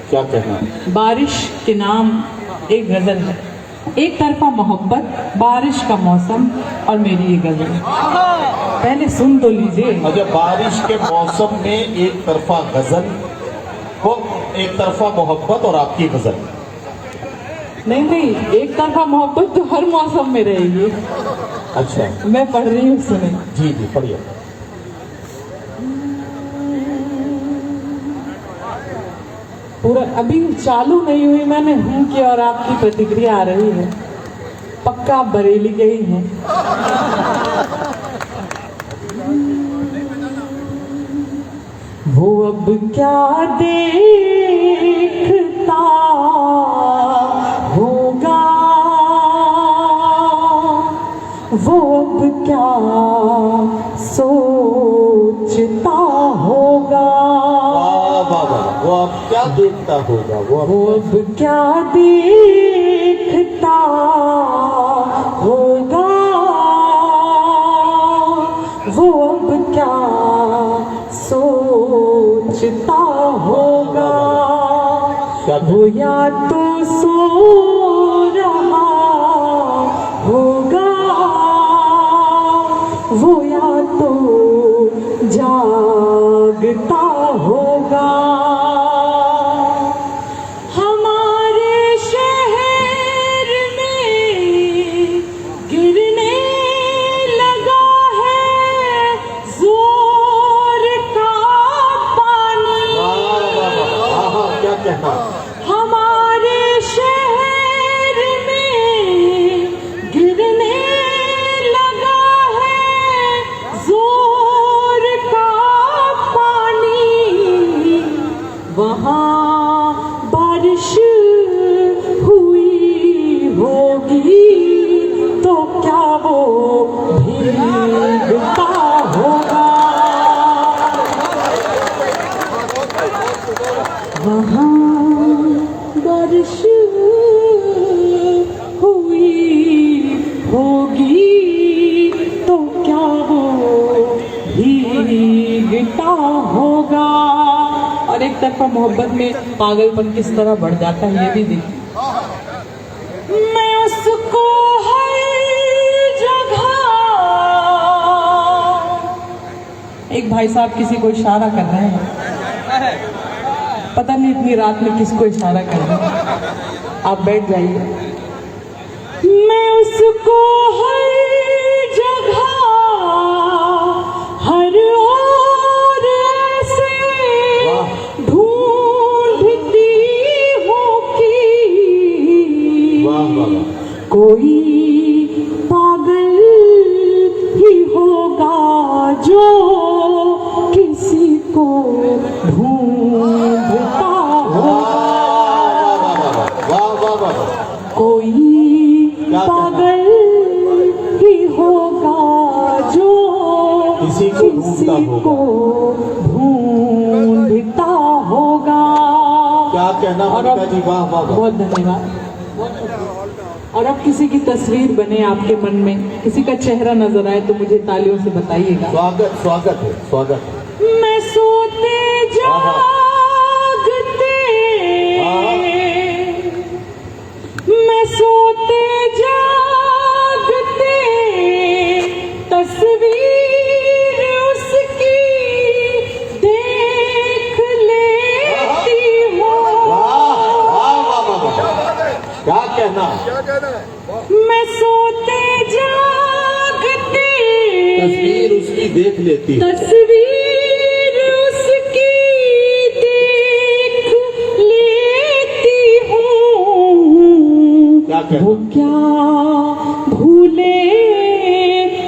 क्या कहना है? बारिश के नाम एक गजल है। एक तरफा मोहब्बत, बारिश का मौसम और मेरी ये गजल। पहले सुन तो लीजिए। अच्छा, बारिश के मौसम में एक तरफा गजल हो, एक तरफा मोहब्बत और आपकी गजल। नहीं नहीं, एक तरफा मोहब्बत तो हर मौसम में रहेगी। अच्छा मैं पढ़ रही हूँ, सुने। जी जी पढ़िए। पूरा अभी चालू नहीं हुई, मैंने हूँ की और आपकी प्रतिक्रिया आ रही है। पक्का आप बरेली के ही हैं। वो अब क्या देखता होगा, वो अब क्या सोचता होगा। वाह वाह वाह। वो अब क्या देखता होगा, वो अब क्या देखता होगा, वो अब क्या सोचता होगा। वो या तो सो रहा होगा, वो या तो जागता होगा। हमारे शहर में गिरने लगा है जोर का पानी। क्या कहना? हमारे शहर में गिरने लगा है जोर का पानी। वहाँ बारिश हुई होगी तो क्या वो भीगता होगा। वहाँ बारिश हुई होगी तो क्या वो भीगता होगा। और एक तरफा मोहब्बत में पागलपन किस तरह बढ़ जाता है ये भी देखिए। मैं उसको हर जगह, एक भाई साहब किसी को इशारा कर रहे हैं, पता नहीं इतनी रात में किसको इशारा कर रहे हैं। आप बैठ जाइए। मैं उसको हर जगह हर ओर ऐसे ढूंढती हूँ कि वाह वाह वाह। कोई पागल ही होगा जो किसी को ढूंढता होगा। वाह वाह वाह। कोई पागल ही होगा जो किसी को ढूंढता होगा। क्या कहना ममता जी? वाह वाह वाह। बहुत धन्यवाद। और अब किसी की तस्वीर बने आपके मन में, किसी का चेहरा नजर आए तो मुझे तालियों से बताइएगा। स्वागत स्वागत है, स्वागत है। मैं सोते जागते, मैं सोते जागते तस्वीर उसकी देख लेती हूँ। वाह वाह वाह वाह। क्या कहना? मैं सोते जागते तस्वीर उसकी देख लेती है। तस्वीर उसकी देख लेती कहना? वो क्या भूले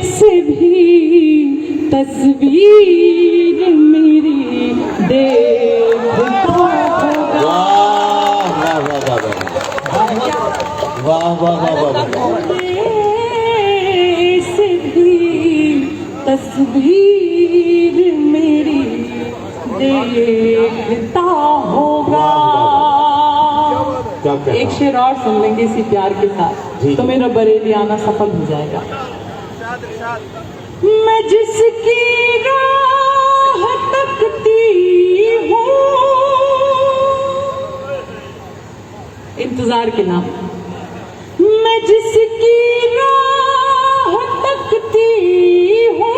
से भी तस्वीर मेरी देखता होगा। वाह वाह वाह वाह वाह वाह वाह वाह। से भी तस्वीर मेरी देखता होगा। क्या कहना? एक शेर और सुन लेंगे इसी प्यार के साथ, जी। तो मेरा बरेली आना सफल हो जाएगा। मैं जिसकी राह तकती हूँ, इंतजार के नाम, मैं जिसकी राह तकती हूँ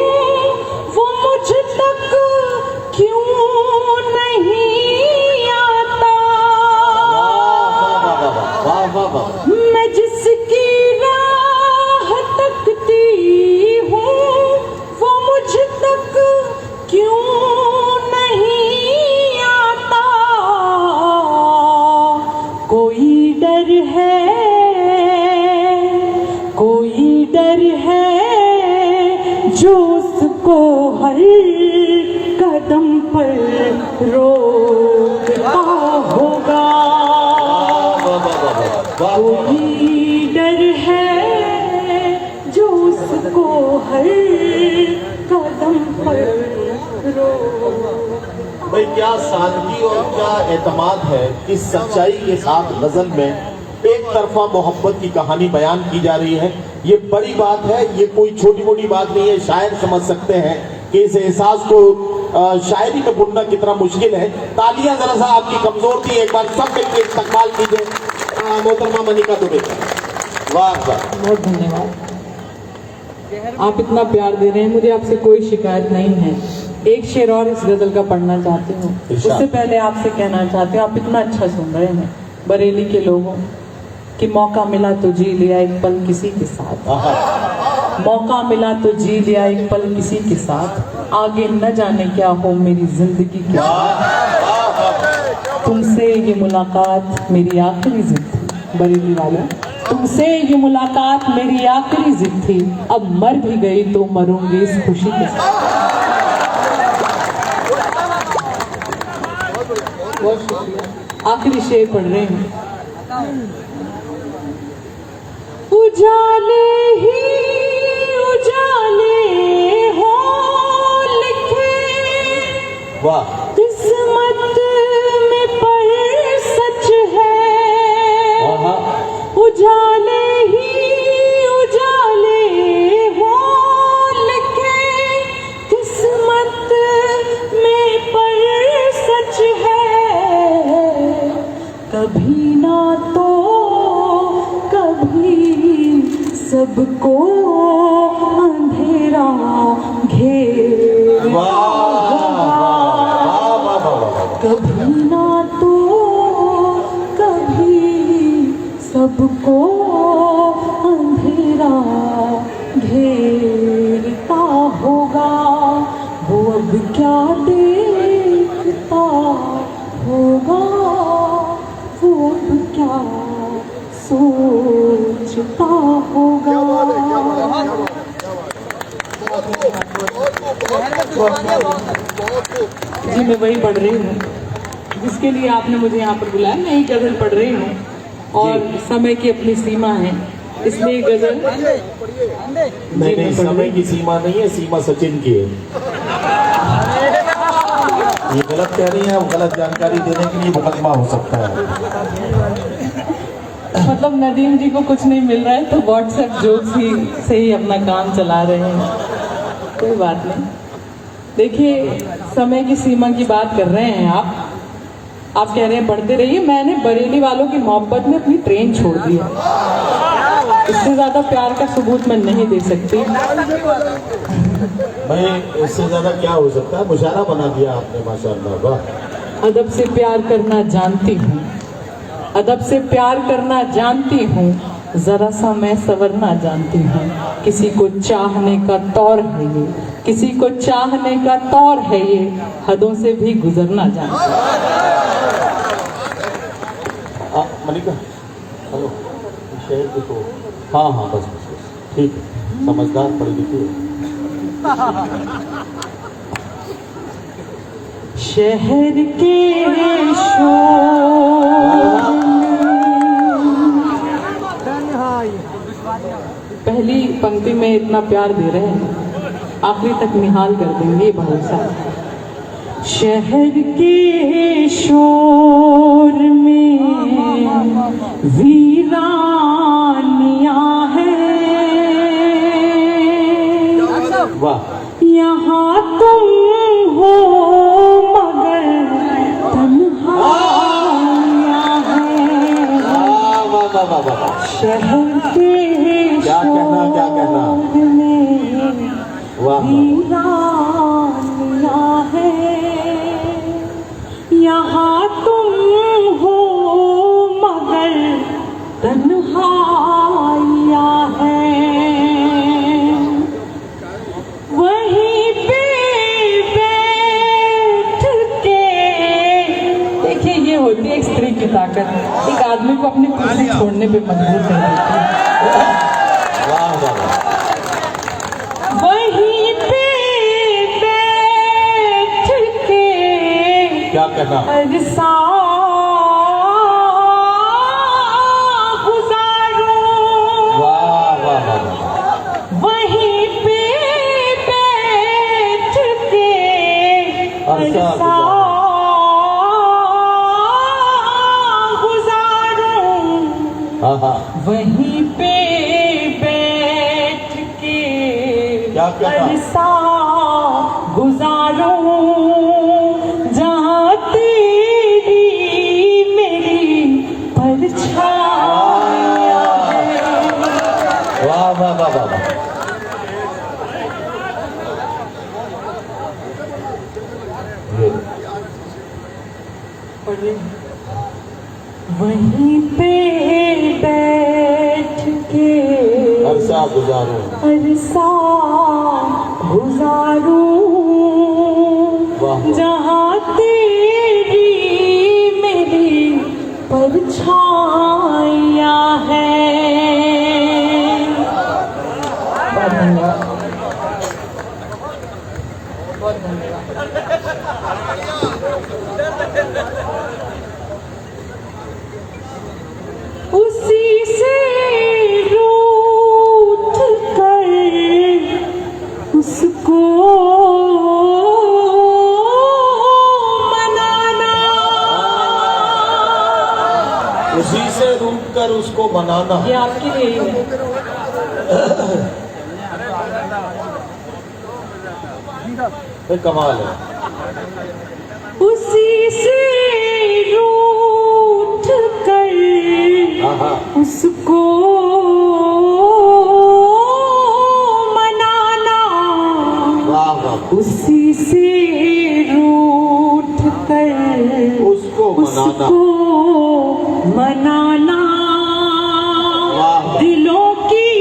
वो मुझ तक क्यों नहीं आता। वाह वाह वाह। मैं जिसकी राह तकती हूँ वो मुझ तक क्यों नहीं आता। कोई डर है, कोई डर है जो उसको हर कदम पर रोकता होगा। कोई डर है जो उसको हर कदम पर रोकता। भाई क्या सादगी और क्या एतमाद है कि सच्चाई के साथ गजल में एक तरफा मोहब्बत की कहानी बयान की जा रही है। ये बड़ी बात है, ये कोई छोटी मोटी बात नहीं है। शायर समझ सकते हैं कि इस एहसास को शायरी में बुनना कितना मुश्किल है। तालियां जरा सा आपकी कमजोर थी, एक बार सब मिलकर इस्तेमाल कीजिए मोहतरमा मनिका दुबे। वाह वाह। बहुत धन्यवाद, आप इतना प्यार दे रहे हैं, मुझे आपसे कोई शिकायत नहीं है। एक शेर और इस गजल का पढ़ना चाहती हूँ। उससे पहले आपसे कहना चाहती हूँ, आप इतना अच्छा सुन रहे हैं बरेली के लोगों, कि मौका मिला तो जी लिया एक पल किसी के साथ, मौका मिला तो जी लिया एक पल किसी के साथ, आगे न जाने क्या हो मेरी जिंदगी के साथ। तुमसे ये मुलाकात मेरी आखिरी जिद थी, बरेली वालों, तुमसे ये मुलाकात मेरी आखिरी जिद थी, अब मर भी गई तो मरूंगी इस खुशी के साथ। बहुत शुक्रिया। आखिरी शेर पढ़ रहे हैं। उजाले ही उजाले हो लिखे वाह। किस्मत में पर सच है, उजाले ही उजाले हो लिखे किस्मत में पर सच है। कभी ना तो कभी सबको अंधेरा घेरा कभी ना तो कभी सबको अंधेरा घेरता होगा। वो अब क्या देखता होगा, वो अब क्या सोचता होगा। जी मैं वही पढ़ रही हूँ जिसके लिए आपने मुझे यहाँ पर बुलाया। मैं ही गजल पढ़ रही हूँ और समय की अपनी सीमा है, इसलिए गजल नहीं, समय की सीमा नहीं है, सीमा सचिन की है। ये गलत कह रही है, गलत जानकारी देने के लिए मुकदमा हो सकता है। मतलब नदीम जी को कुछ नहीं मिल रहा है तो व्हाट्सएप जोक्स ही से ही अपना काम चला रहे हैं, कोई बात नहीं। देखिए समय की सीमा की बात कर रहे हैं आप कह रहे हैं पढ़ते रहिए। मैंने बरेली वालों की मोहब्बत में अपनी ट्रेन छोड़ दी है, इससे ज्यादा प्यार का सबूत मैं नहीं दे सकती। भाई इससे ज्यादा क्या हो सकता है, मुशायरा बना दिया आपने माशाअल्लाह। वाह। अदब से प्यार करना जानती हूँ, अदब से प्यार करना जानती हूँ, जरा सा मैं संवरना जानती हूँ। किसी को चाहने का तौर है ये, किसी को चाहने का तौर है ये, हदों से भी गुजरना जानती हूँ। मलिका हेलो, शहर के तो हाँ हाँ बस बस बस ठीक है, समझदार पढ़ी लिखी है। शहर के शोर पहली पंक्ति में इतना प्यार दे रहे हैं, आखिरी तक निहाल कर देंगे ये भरोसा है। शहर के शोर में वीरानियां हैं, वाह यहाँ तुम हो मगर तन्हाइयां हैं। वाह वाह वाह वाह वाह। शहर के क्या कहना, क्या कहना। शोर में वाह वीरानियां हैं, यहाँ तुम हो मगर तन्हाइयां हैं। वहीं पे बैठ के देखिए, ये होती है एक स्त्री की ताकत, एक आदमी को अपनी कुर्सी छोड़ने पे मजबूर कर देती है। वाह वाह वाह। वहीं पे बैठ के क्या कहना। अरसा गुजारूं, वाह वाह वाह वाह। वहीं पे बैठ के अरसा अरसा गुजारूं, हाँ हाँ वहीं पे बैठ के क्या कहना। अरसा गुजारूं, जहाँ तेरी मेरी परछाइयां हैं। वाह वाह वाह वाह वाह। ये वहीं पे बैठ के अरसा गुजारूं, अरसा गुजारूं, वाह। जहाँ तेरी मेरी परछाइयां हैं। बहुत धन्यवाद, बहुत धन्यवाद। उसी से रूठ कर उसको मनाना, उसी से रूठ कर उसको बनाना। ये आपके लिए ही है। ये कमाल है। उसी से रूठ कर हाँ हाँ उसको मनाना, वाह वाह। उसी से रूठ कर उसको मनाना। उसको मनाना, वाह। दिलों की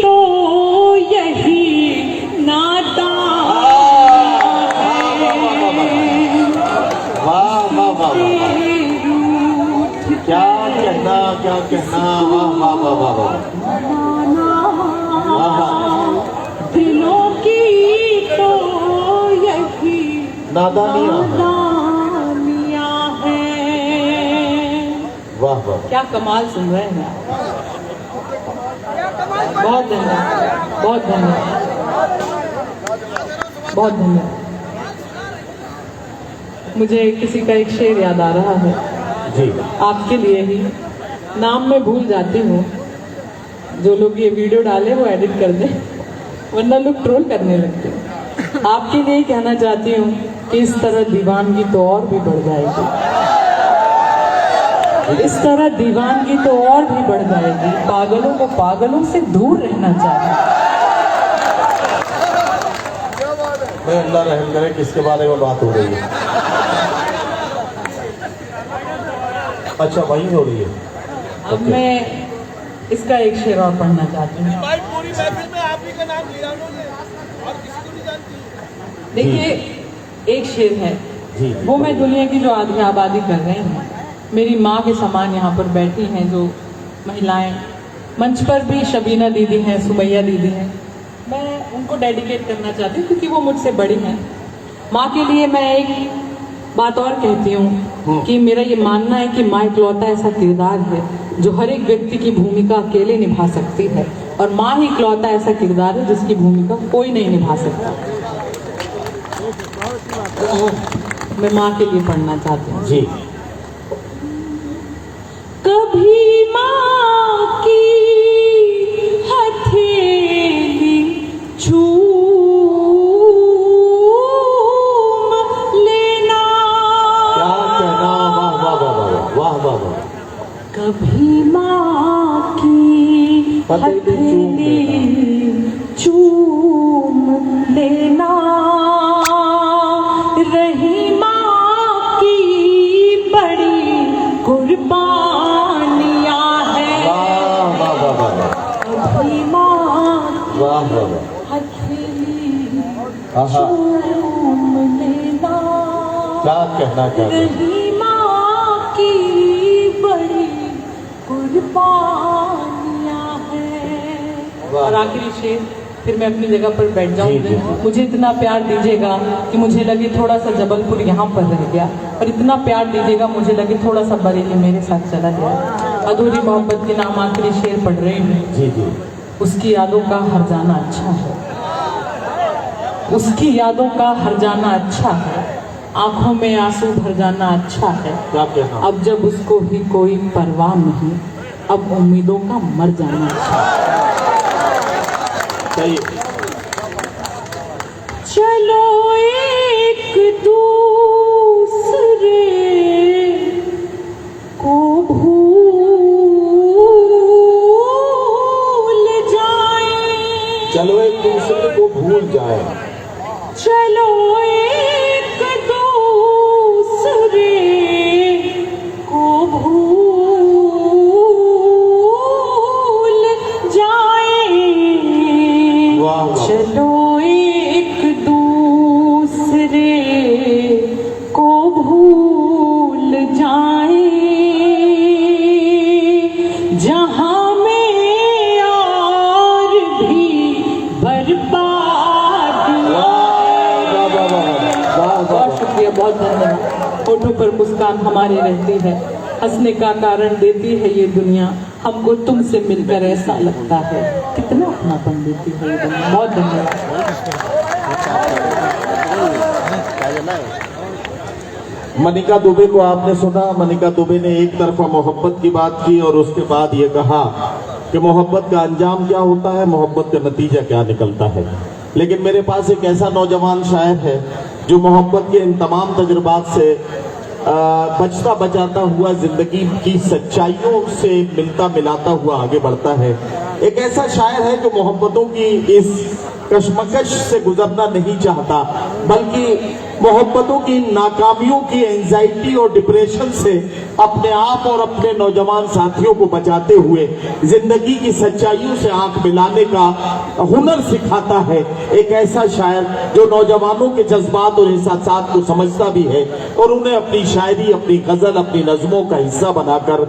तो यही नादान वाह वाह वाह वाह। क्या कहना, क्या कहना। वाह वाह वाह वाह वाह। वाह वाह। दिलों की तो यही नादानियाँ हैं। नादानियाँ हैं। वाह वाह। क्या कमाल सुन रहे हैं। बहुत धन्यवाद, बहुत धन्यवाद, बहुत धन्यवाद। मुझे किसी का एक शेर याद आ रहा है, जी आपके लिए ही। नाम मैं भूल जाती हूँ, जो लोग ये वीडियो डाले वो एडिट कर दें, वरना लोग ट्रोल करने लगते हैं। आपके लिए कहना चाहती हूँ कि इस तरह दीवानगी तो और भी बढ़ जाएगी, इस तरह दीवानगी तो और भी बढ़ जाएगी। पागलों को पागलों से दूर रहना चाहिए। मैं अल्लाह रहम करे किसके बारे में बात हो रही है। अच्छा वही हो रही है। अब मैं इसका एक शेर और पढ़ना चाहती हूँ। पूरी महफिल में आप ही का नाम लिया उन्होंने और किसी को नहीं जानती। देखिए, एक शेर है, जी वो मैं दुनिया की जो आधी आबादी कर रही हूँ, मेरी माँ के समान यहाँ पर बैठी हैं जो महिलाएं, मंच पर भी शबीना दीदी हैं, सुमैया दीदी हैं, मैं उनको डेडिकेट करना चाहती हूँ क्योंकि वो मुझसे बड़ी हैं। माँ के लिए मैं एक बात और कहती हूँ कि मेरा ये मानना है कि माँ इकलौता ऐसा किरदार है जो हर एक व्यक्ति की भूमिका अकेले निभा सकती है, और माँ ही इकलौता ऐसा किरदार है जिसकी भूमिका कोई नहीं निभा सकता। मैं माँ के लिए पढ़ना चाहती हूँ जी। कभी माँ की हथेली चूम लेना, क्या कहना, वाह वाह वाह वाह वाह वाह वाह। कभी माँ की हथेली चूम लेना, रही माँ की बड़ी कुर्बानियाँ हैं। वाह वाह वाह वाह कभी माँ वाह वाह वाह। हथेली आहा, चूम लेना, क्या कहना चाहते हैं? रही माँ की बड़ी कुर्बानियाँ हैं। वाह। और आखिरी शेर, फिर मैं अपनी जगह पर बैठ जी, जाऊंगी। जी। मुझे इतना प्यार दीजिएगा कि मुझे लगे थोड़ा सा जबलपुर यहाँ पर रह गया, और इतना प्यार दीजिएगा मुझे लगे थोड़ा सा बरेली मेरे साथ चला गया। अधूरी मोहब्बत के नाम आखिरी शेर पढ़ रही हूँ। जी जी। उसकी यादों का हर जाना अच्छा है, उसकी यादों का हर जाना अच्छा है, आंखों में आंसू भर जाना अच्छा है। क्या कहना? अब जब उसको ही कोई परवाह नहीं, अब उम्मीदों का मर जाना अच्छा है। सही। चलो एक दूसरे को भूल जाए, चलो एक दूसरे को भूल जाए, चलो एक दूसरे को भूल जाए, वाह वाह। चलो एक दूसरे को भूल जाए, जहां में और भी बर्बाद। बहुत शुक्रिया, बहुत धन्यवाद। होठों पर मुस्कान हमारी रहती है, हंसने का कारण देती है ये दुनिया, हमको तुमसे मिलकर ऐसा लगता है कितना अपनापन देती है ये दुनिया। बहुत धन्यवाद। मनिका दुबे को आपने सुना। मनिका दुबे ने एक तरफा मोहब्बत की बात की और उसके बाद ये कहा कि मोहब्बत का अंजाम क्या होता है, मोहब्बत का नतीजा क्या निकलता है। लेकिन मेरे पास एक ऐसा नौजवान शायर है जो मोहब्बत के इन तमाम तजुर्बात से बचता बचाता हुआ जिंदगी की सच्चाइयों से मिलता मिलाता हुआ आगे बढ़ता है। एक ऐसा शायर है जो मोहब्बतों की इस कशमकश से गुजरना नहीं चाहता, बल्कि मोहब्बतों की नाकामियों की एंजाइटी और डिप्रेशन से अपने आप और अपने नौजवान साथियों को बचाते हुए जिंदगी की सच्चाइयों से आंख मिलाने का हुनर सिखाता है। एक ऐसा शायर जो नौजवानों के जज्बात और एहसासात को समझता भी है और उन्हें अपनी शायरी, अपनी गजल, अपनी नज़मों का हिस्सा बनाकर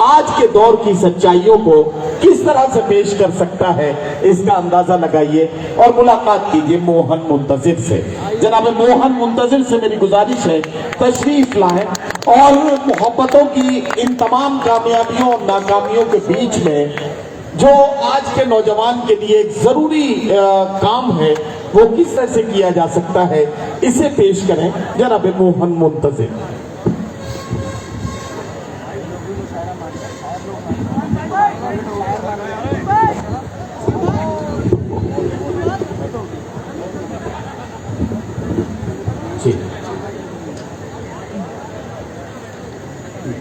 आज के दौर की सच्चाइयों को किस तरह से पेश कर सकता है, इसका अंदाजा लगाइए और मुलाकात कीजिए मोहन मुंतजिर से। जनाब मोहन मुंतजिर से मेरी गुजारिश है तशरीफ लाएं और मोहब्बतों की इन तमाम कामयाबियों और नाकामियों के बीच में जो आज के नौजवान के लिए एक जरूरी काम है वो किस तरह से किया जा सकता है, इसे पेश करें जनाब मोहन मुंतजिर। जी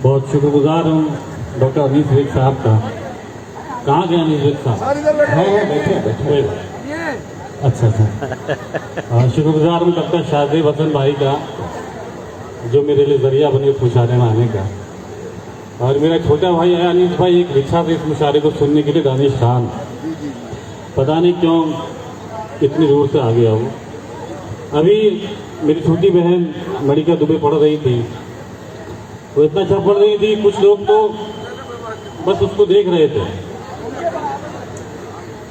बहुत शुक्रगुजार हूँ डॉक्टर अनीस बेग साहब का। कहाँ गए अनीस बेग साहब? है बैठे बैठे। अच्छा अच्छा। शुक्रगुजार हूँ डॉक्टर शाहजेब हसन भाई का जो मेरे लिए जरिया बने इस मुशारे में आने का। और मेरा छोटा भाई है अनीस भाई, एक रिक्शा से इस मुशारे को सुनने के लिए दानिश खान, पता नहीं क्यों इतनी दूर से आ गया वो। अभी मेरी छोटी बहन मणिका दुबे पढ़ रही थी, वो इतना अच्छा पढ़ रही थी, कुछ लोग तो बस उसको देख रहे थे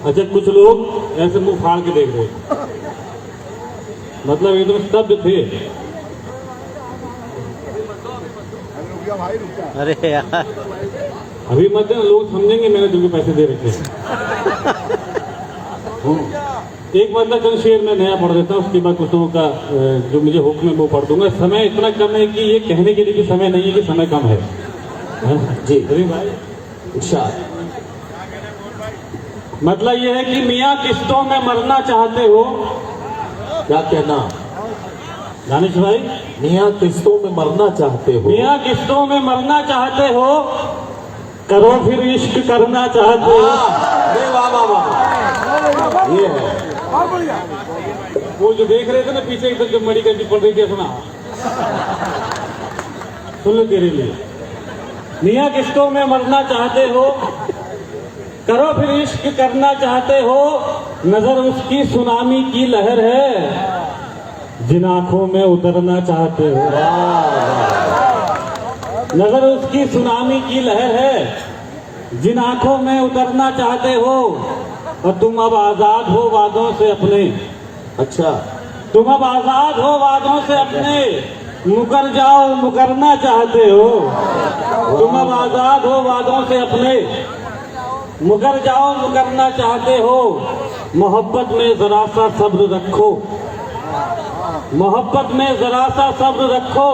अच्छा, कुछ लोग ऐसे मुंह फाड़ के देख रहे हैं, मतलब एकदम स्तब्ध थे। अरे यार, अभी मत देना, लोग समझेंगे मैंने तुमको पैसे दे रखे हैं। एक बंदा चंद शेर में नया पढ़ देता, उसके बाद कुछ लोगों का जो मुझे हुक्म है वो पढ़ दूंगा। समय इतना कम है कि ये कहने के लिए कि समय नहीं है कि समय कम है। जी अरे भाई, इरशाद। मतलब ये है कि मियाँ किस्तों में मरना चाहते हो। क्या कहना दानिश भाई? मियाँ किस्तों में मरना चाहते हो। मियाँ किस्तों में मरना चाहते हो, करो फिर इश्क करना चाहते हो। अरे वाह वाह वाह, ये है। वो जो देख रहे थे ना पीछे इधर जो मड़ी गंजी पड़ रही थी, सुना सुन लो तेरे लिए। मियाँ किस्तों में मरना चाहते हो, करो फिर इश्क करना चाहते हो, नजर उसकी सुनामी की लहर है, जिन आंखों में उतरना चाहते हो। नजर उसकी सुनामी की लहर है, जिन आंखों में उतरना चाहते हो, और तुम अब आजाद हो वादों से अपने। अच्छा, तुम अब आजाद हो वादों से अपने, मुकर जाओ मुकरना चाहते हो। तुम अब आजाद हो वादों से अपने, मुकर जाओ मुकरना चाहते हो। मोहब्बत में जरा सा सब्र रखो, मोहब्बत में जरा सा सब्र रखो,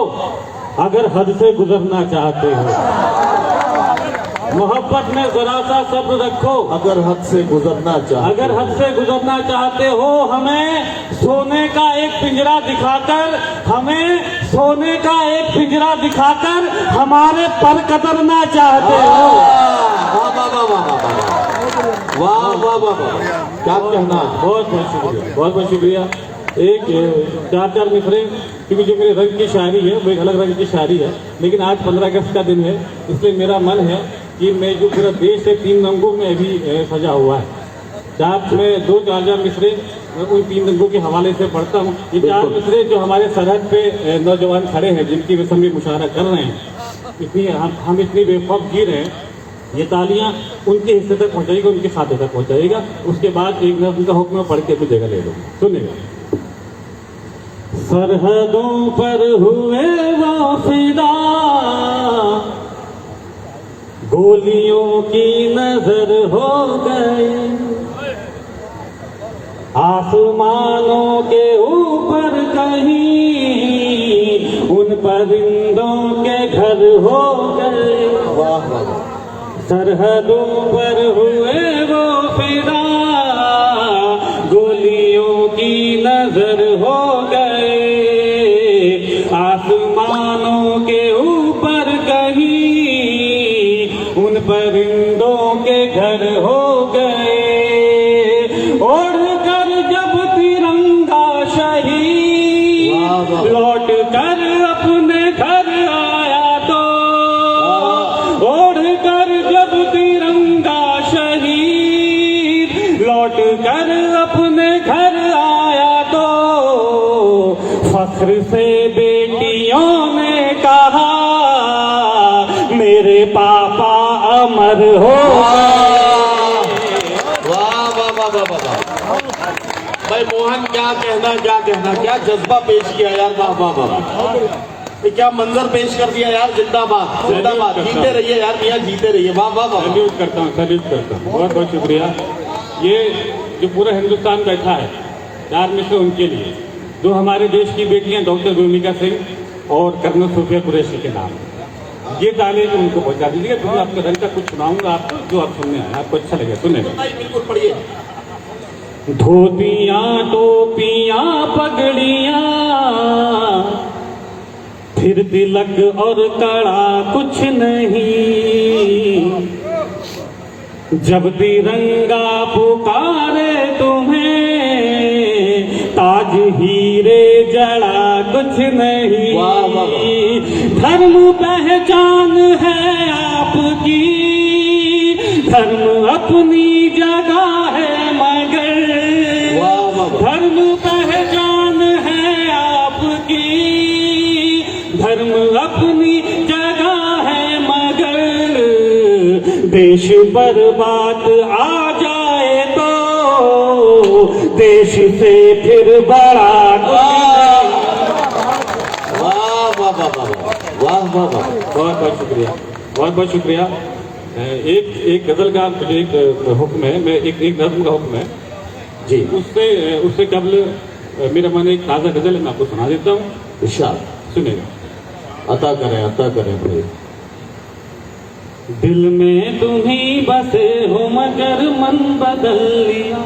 अगर हद से गुजरना चाहते हो। मोहब्बत में जरा सा सब्र रखो, अगर हद से गुजरना चाहते अगर हद से गुजरना चाहते हो। हमें सोने का एक पिंजरा दिखाकर, हमें सोने का एक पिंजरा दिखाकर हमारे पर कतरना चाहते हो। वाह वाह वाह वाह वाह वाह वाह वाह वाह, क्या कहना। बहुत बहुत शुक्रिया, बहुत बहुत शुक्रिया। एक चार चार मिसरे, क्योंकि जो मेरे रंग की शायरी है वो एक अलग रंग की शायरी है, लेकिन आज 15 अगस्त का दिन है, इसलिए मेरा मन है कि मैं जो पूरा देश है 3 रंगों में भी सजा हुआ है, चार में 2-4 मिसरे उन 3 रंगों के हवाले से पढ़ता हूँ। ये 4 मिसरे जो हमारे सरहद पे नौजवान खड़े हैं, जिनकी वजह हम मुशाहरा कर रहे हैं, इतनी हम इतनी बेखौफ जी रहे हैं, ये तालियां उनके हिस्से तक पहुंचाएगा, उनके खाते तक पहुंचाएगा। उसके बाद एक नफ्स का हुक्म पढ़ के अपनी जगह ले लूंगा। सुनिएगा। सरहदों पर हुए वो फिदा, गोलियों की नजर हो गई, आसमानों के ऊपर कहीं उन परिंदों के घर हो गए। वाह वाह, सरहदों पर हुए वो फिदा, गोलियों की नजर हो गए, आसमानों के ऊपर कहीं उन परिंदों के घर हो गए। उड़ कर जब तिरंगा शहीद लौट कर अपने घर आया तो, उड़ कर जब तिरंगा शहीद लौट कर अपने घर आया तो, फख्र से बेटियों ने कहा मेरे पापा अमर हो। वाह वाह वाह वाह वाह। भाई मोहन, क्या कहना, क्या कहना, क्या जज्बा पेश किया यार। वाह वाह वाह, ये क्या मंजर पेश कर दिया यार। जिंदाबाद जिंदाबाद, जीते रहिए यार मियाँ, जीते रहिए। वाह वाह वाह। सैल्यूट करता हूँ, सैल्यूट करता हूँ, बहुत बहुत शुक्रिया। ये जो पूरा हिंदुस्तान बैठा है, 4 मिसरे उनके लिए, जो हमारे देश की बेटियां डॉक्टर भूमिका सिंह और कर्नल सूफिया कुरैशी के नाम, ये ताले जो उनको पहुंचा दीजिए। तो मैं आपके रंग का कुछ सुनाऊंगा आपको, जो आप सुनने आए, आपको अच्छा लगेगा, सुनेगा। बिल्कुल पढ़िए। धोतियां टोपियां पगड़ियां, फिर तिलक और कड़ा कुछ नहीं, जब तिरंगा पुकारे तुम्हें, ताज हीरे जड़ा कुछ नहीं। वाह वाह। धर्म पहचान है आपकी, धर्म अपनी जगह है मगर, वाह वाह। धर्म पहचान है आपकी, धर्म अपनी जगह है मगर, देश पर बात आ जाए तो देश से फिर बड़ा वाह वाह वाह वाह वाह वाह वाह। बहुत बहुत शुक्रिया, बहुत बहुत शुक्रिया। एक गजल का मुझे एक हुक्म है, मैं एक नज़्म का हुक्म है जी। उससे कबल मेरा मन एक ताज़ा गजल है, मैं आपको सुना देता हूँ, इरशाद सुनेगा। अता करें भाई। दिल में तुम्ही बसे हो मगर मन बदल लिया।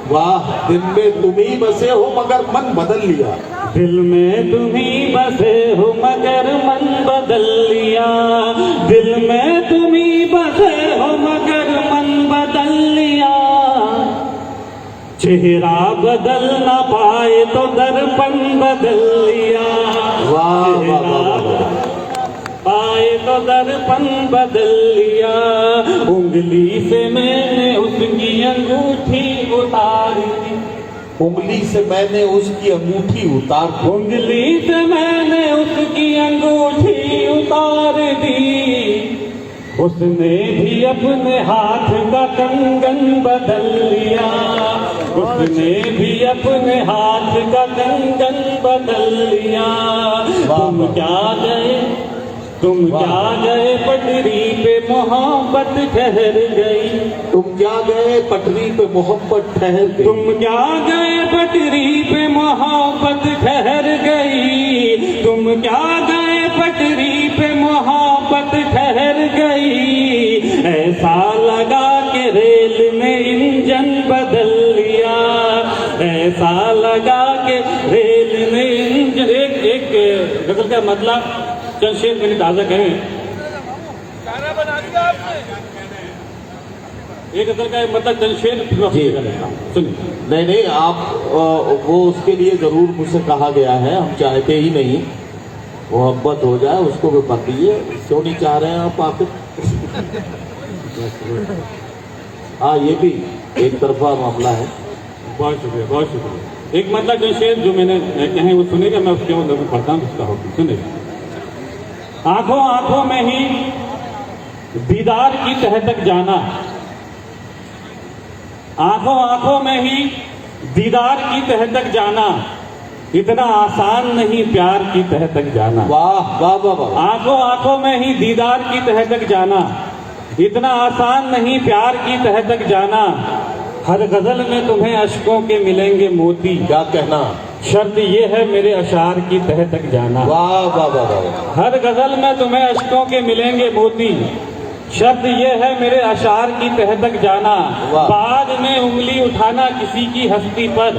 वाह, दिल में तुम ही बसे हो मगर मन बदल लिया। दिल में तुम्ही बसे हो मगर मन बदल लिया। दिल में तुम्ही बसे हो मगर मन बदल लिया। चेहरा बदल ना पाए तो दर्पण बदल लिया। वाह वाह वाह वाह। पाए तो दर्पण बदल लिया। उंगली से मैंने उसकी अंगूठी उतारी। उंगली से मैंने उसकी अंगूठी उतार दी। उंगली से मैंने उसकी अंगूठी उतार दी। उसने भी अपने हाथ का कंगन बदल लिया। उसने भी अपने हाथ का कंगन बदल लिया। तुम क्या गए पटरी पे मोहब्बत ठहर गई। तुम क्या गए पटरी पे मोहब्बत ठहर गई। तुम क्या गए पटरी पे मोहब्बत ठहर गई। तुम क्या गए पटरी पे मोहब्बत ठहर गई। ऐसा लगा के रेल ने इंजन बदल लिया। ऐसा लगा के रेल ने इंजन। एक गजल का मतलब चंद शेर मैंने ताजा कहे। एक गजल का मतलब चंद शेर सुनिए। नहीं आप वो उसके लिए जरूर मुझसे कहा गया है, हम चाहते ही नहीं मोहब्बत हो जाए, उसको भी कर दीजिए। क्यों नहीं चाह रहे हैं आप आखिर? हाँ, ये भी एक तरफा मामला है। बहुत शुक्रिया, बहुत शुक्रिया। एक मतलब चंद शेर जो मैंने कहे वो सुनेगा, मैं उसके अंदर पढ़ता हूँ, उसका होगा सुनेगा। आंखों आंखों में ही दीदार की तह तक जाना। आंखों आंखों में ही दीदार की तह तक जाना। इतना आसान नहीं प्यार की तह तक जाना। वाह वाह वाह वाह। आंखों आंखों में ही दीदार की तह तक जाना। इतना आसान नहीं प्यार की तह तक जाना। हर गजल में तुम्हें अश्कों के मिलेंगे मोती। क्या कहना? शर्त ये है मेरे अशार की तह तक जाना। वाह वाह वाह वाह। हर गजल में तुम्हें अश्कों के मिलेंगे मोती। शर्त ये है मेरे अशार की तह तक जाना। बाद में उंगली उठाना किसी की हस्ती पर।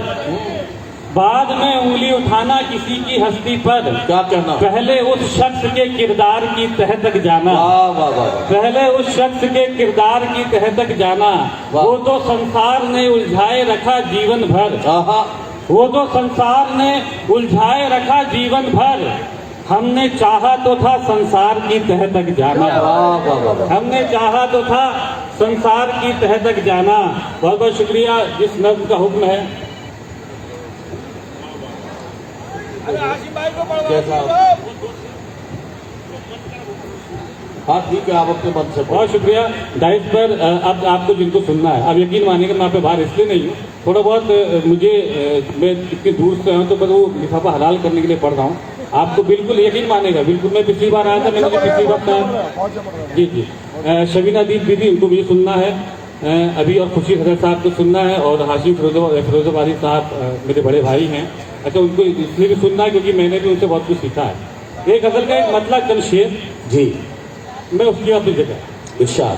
बाद में उंगली उठाना किसी की हस्ती पर। क्या कहना? पहले उस शख्स के किरदार की तह तक जाना। वाह वाह वाह। पहले उस शख्स के किरदार की तह तक जाना। वो तो संसार ने उलझाए रखा जीवन भर। वो तो संसार ने उलझाए रखा जीवन भर। हमने चाहा तो था संसार की तह तक जाना। हमने चाहा तो था संसार की तह तक जाना। बहुत बहुत शुक्रिया। जिस नज़्म का हुक्म है कैसा? हाँ ठीक है, आप अपने मन से। बहुत शुक्रिया। डाइस पर अब आपको जिनको सुनना है, अब यकीन मानिएगा मैं आप पे बाहर इसलिए नहीं हूँ, थोड़ा बहुत मुझे मैं इतनी दूर से हूँ तो मैं वो लिफाफा हलाल करने के लिए पढ़ रहा हूँ। आपको बिल्कुल यकीन मानेगा, बिल्कुल। मैं पिछली बार आया था, मैंने पिछली बार जी शबीना दीप दीदी, उनको मुझे सुनना है अभी, और खुशी हजरत साहब को सुनना है, और हाशिम फिरोजाबादी साहब मेरे बड़े भाई हैं। अच्छा, उनको इसलिए भी सुनना है क्योंकि मैंने भी उनसे बहुत कुछ सीखा है। एक गजल का एक मतलब चंद शेर जी, मैं उसकी अपनी जगह इरशाद।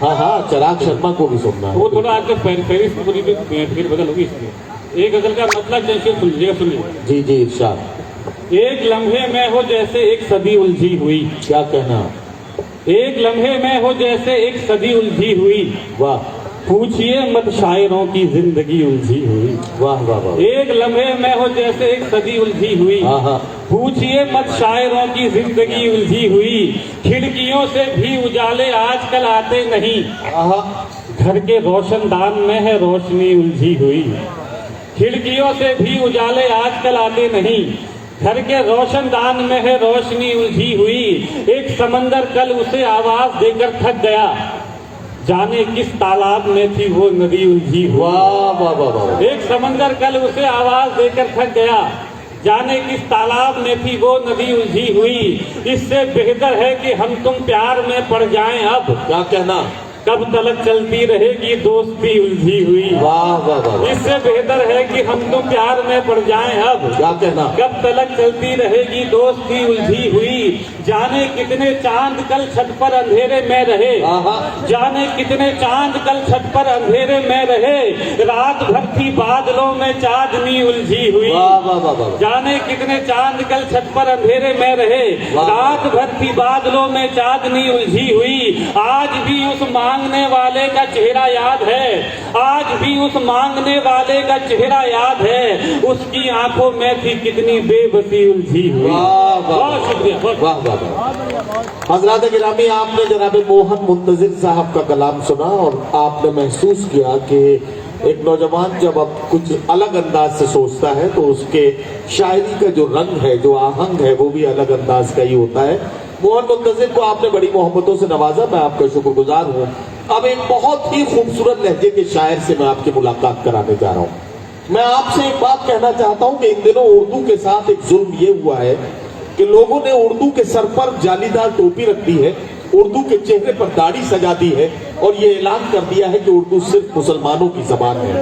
हाँ, चिराग शर्मा को भी सुनना है। वो थोड़ा आपके फहरिस्त पूरी फिर बदल होगी, इसलिए एक गजल का मतलब चंद शेर सुन लीजिएगा, सुनिए। जी जी इरशाद। एक लम्हे में हो जैसे एक सदी उलझी हुई। क्या कहना? एक लम्हे में हो जैसे एक सदी उलझी हुई। वाह। पूछिए मत शायरों की जिंदगी उलझी हुई। वाह वाह वाह। एक लम्हे में हो जैसे एक सदी उलझी हुई। पूछिए मत शायरों की जिंदगी उलझी हुई। खिड़कियों से भी उजाले आजकल आते नहीं। घर के रोशनदान में है रोशनी उलझी हुई। खिड़कियों से भी उजाले आजकल आते नहीं। घर के रोशनदान में है रोशनी उलझी हुई। एक समंदर कल उसे आवाज देकर थक गया। जाने किस तालाब में थी वो नदी उलझी हुई। वाह वाह वाह वाह। एक समंदर कल उसे आवाज देकर थक गया, जाने किस तालाब में थी वो नदी उलझी हुई। इससे बेहतर है कि हम तुम प्यार में पड़ जाएं अब, क्या कहना, कब तलक चलती रहेगी दोस्ती उलझी हुई। वाह वाह वाह। इससे बेहतर है कि हम तुम प्यार में पड़ जाएं अब, क्या कहना, कब तलक चलती रहेगी दोस्ती उलझी हुई। जाने कितने चांद कल छत पर अंधेरे में रहे, आहा। जाने कितने चांद कल छत पर अंधेरे में रहे। रात भर थी बादलों में चांदनी उलझी हुई। वाह वाह वाह वाह। जाने कितने चांद कल छत पर अंधेरे में रहे। वाह। रात भर थी बादलों में चांदनी उलझी हुई। आज भी उस मांगने वाले का चेहरा याद है, आज भी उस मांगने वाले का चेहरा याद है। उसकी आंखों में थी कितनी बेबसी उलझी हुई। वाह वाह बहुत शुक्रिया। बहुत वाह वाह वाह। हजरत गिरामी, आपने जनाब मोहन मुंतजिर साहब का कलाम सुना और आपने महसूस किया कि एक नौजवान जब अब कुछ अलग अंदाज से सोचता है तो उसके शायरी का जो रंग है, जो आहंग है, वो भी अलग अंदाज का ही होता है। मोहन मुंतजिर को आपने बड़ी मोहब्बतों से नवाजा, मैं आपका शुक्रगुजार हूँ। अब एक बहुत ही खूबसूरत लहजे के शायर से मैं आपकी मुलाकात कराने जा रहा हूँ। मैं आपसे एक बात कहना चाहता हूँ कि इन दिनों उर्दू के साथ एक जुल्म ये हुआ है कि लोगों ने उर्दू के सर पर जालीदार टोपी रख दी है, उर्दू के चेहरे पर दाढ़ी सजा दी है और ये ऐलान कर दिया है कि उर्दू सिर्फ मुसलमानों की जबान है।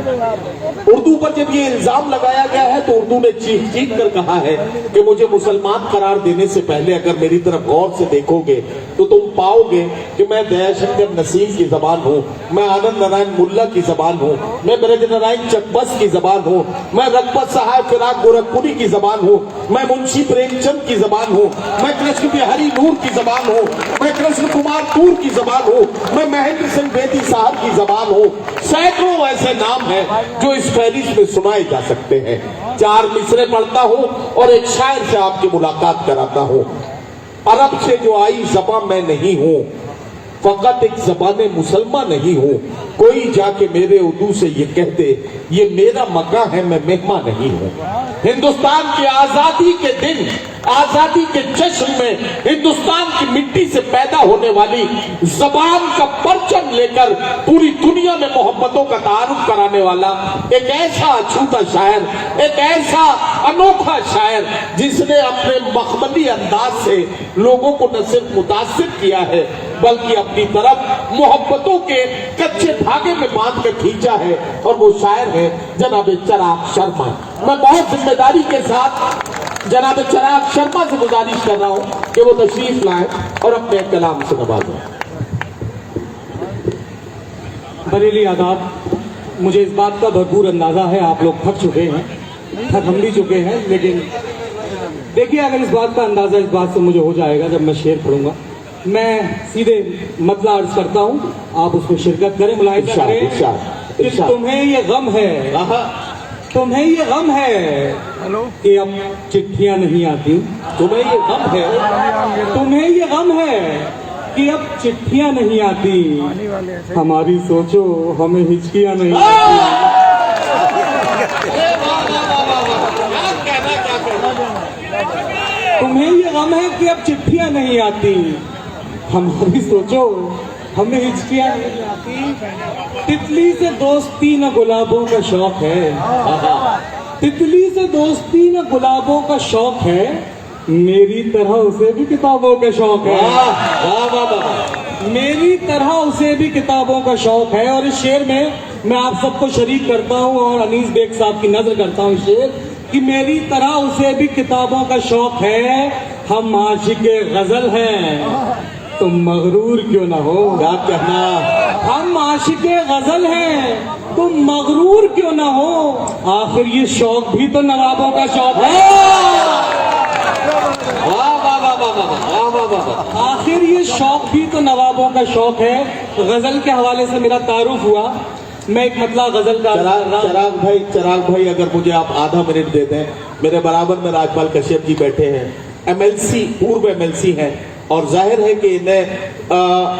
उर्दू पर जब ये इल्जाम लगाया गया है तो उर्दू ने चीख चीख कर कहा है कि मुझे मुसलमान करार देने से पहले अगर मेरी तरफ गौर से देखोगे तो तुम पाओगे कि मैं दयाशंकर नसीम की जबान हूँ, मैं आनंद नारायण मुल्ला की जबान हूँ, मैं ब्रज नारायण चकबस की जबान हूँ, मैं रघुपत साहब फिराक गोरखपुरी की जबान हूँ, मैं मुंशी प्रेमचंद की जबान हूँ, मैं कृष्ण बिहारी नूर की जबान हूँ, मैं कृष्ण कुमार तूर की जबान हूँ, मैं महेंद्र सिंह बेदी साहब की जबान हूँ। सैकड़ों ऐसे नाम हैं जो इस फहरिस्त में सुनाए जा सकते हैं। चार मिसरे पढ़ता हूँ और एक शायर से आपकी मुलाकात कराता हूँ। अरब से जो आई ज़बान मैं नहीं हूँ, फकत एक ज़बान मुसलमान नहीं हूँ। कोई जाके मेरे उर्दू से ये कह दे ये मेरा मकान है, मैं मेहमान नहीं हूँ। हिंदुस्तान की आजादी के दिन, आजादी के जश्न में हिंदुस्तान की मिट्टी से पैदा होने वाली जबान का परचम लेकर पूरी दुनिया में मोहब्बतों का तारुफ कराने वाला एक ऐसा अछूता शायर, एक ऐसा अनोखा शायर जिसने अपने मखमली अंदाज से लोगों को न सिर्फ मुतासिर किया है बल्कि अपनी तरफ मोहब्बतों के कच्चे धागे में बांध कर खींचा है, और वो शायर है जनाब चिराग शर्मा। मैं बहुत जिम्मेदारी के साथ जनाब चिराग शर्मा से गुजारिश कर रहा हूं कि वो तशरीफ लाएं और अपने कलाम से नवाजें। बरेली आदाब, मुझे इस बात का भरपूर अंदाजा है आप लोग थक चुके हैं, थक हम भी चुके हैं, लेकिन देखिए अगर इस बात का अंदाजा इस बात से मुझे हो जाएगा जब मैं शेर पढ़ूंगा, मैं सीधे मतला अर्ज करता हूँ, आप उसमें शिरकत करें, मुलाहिजा करें कि तुम्हें ये गम है, तुम्हें ये गम है कि अब चिट्ठियां नहीं आती, तुम्हें ये गम है, तुम्हें ये गम है कि अब चिट्ठियां नहीं आती, हमारी सोचो हमें हिचकियां नहीं आती। तुम्हें ये गम है कि अब चिट्ठियां नहीं आती, हमारी सोचो हमें हिचकियां नहीं आती। तितली से दोस्ती न गुलाबों का शौक है, तितली से दोस्ती न गुलाबों का शौक है, मेरी तरह उसे भी किताबों का शौक है, मेरी तरह उसे भी किताबों का शौक है। और इस शेर में मैं आप सबको शरीक करता हूँ और अनीस बेग साहब की नजर करता हूँ शेर कि मेरी तरह उसे भी किताबों का शौक है, हम आशिके गजल हैं, तुम मगरूर क्यों ना हो। क्या कहना, हम आशिके गजल हैं, तुम मगरूर क्यों ना हो, आखिर ये शौक भी तो नवाबों का शौक है, आखिर ये शौक भी तो नवाबों का शौक है। गजल के हवाले से मेरा तारुफ हुआ, मैं एक मतला गजल का चिराग भाई अगर मुझे आप आधा मिनट दे दें, मेरे बराबर में राजपाल कश्यप जी बैठे हैं, एमएलसी, पूर्व एमएलसी हैं और जाहिर है कि इन्हें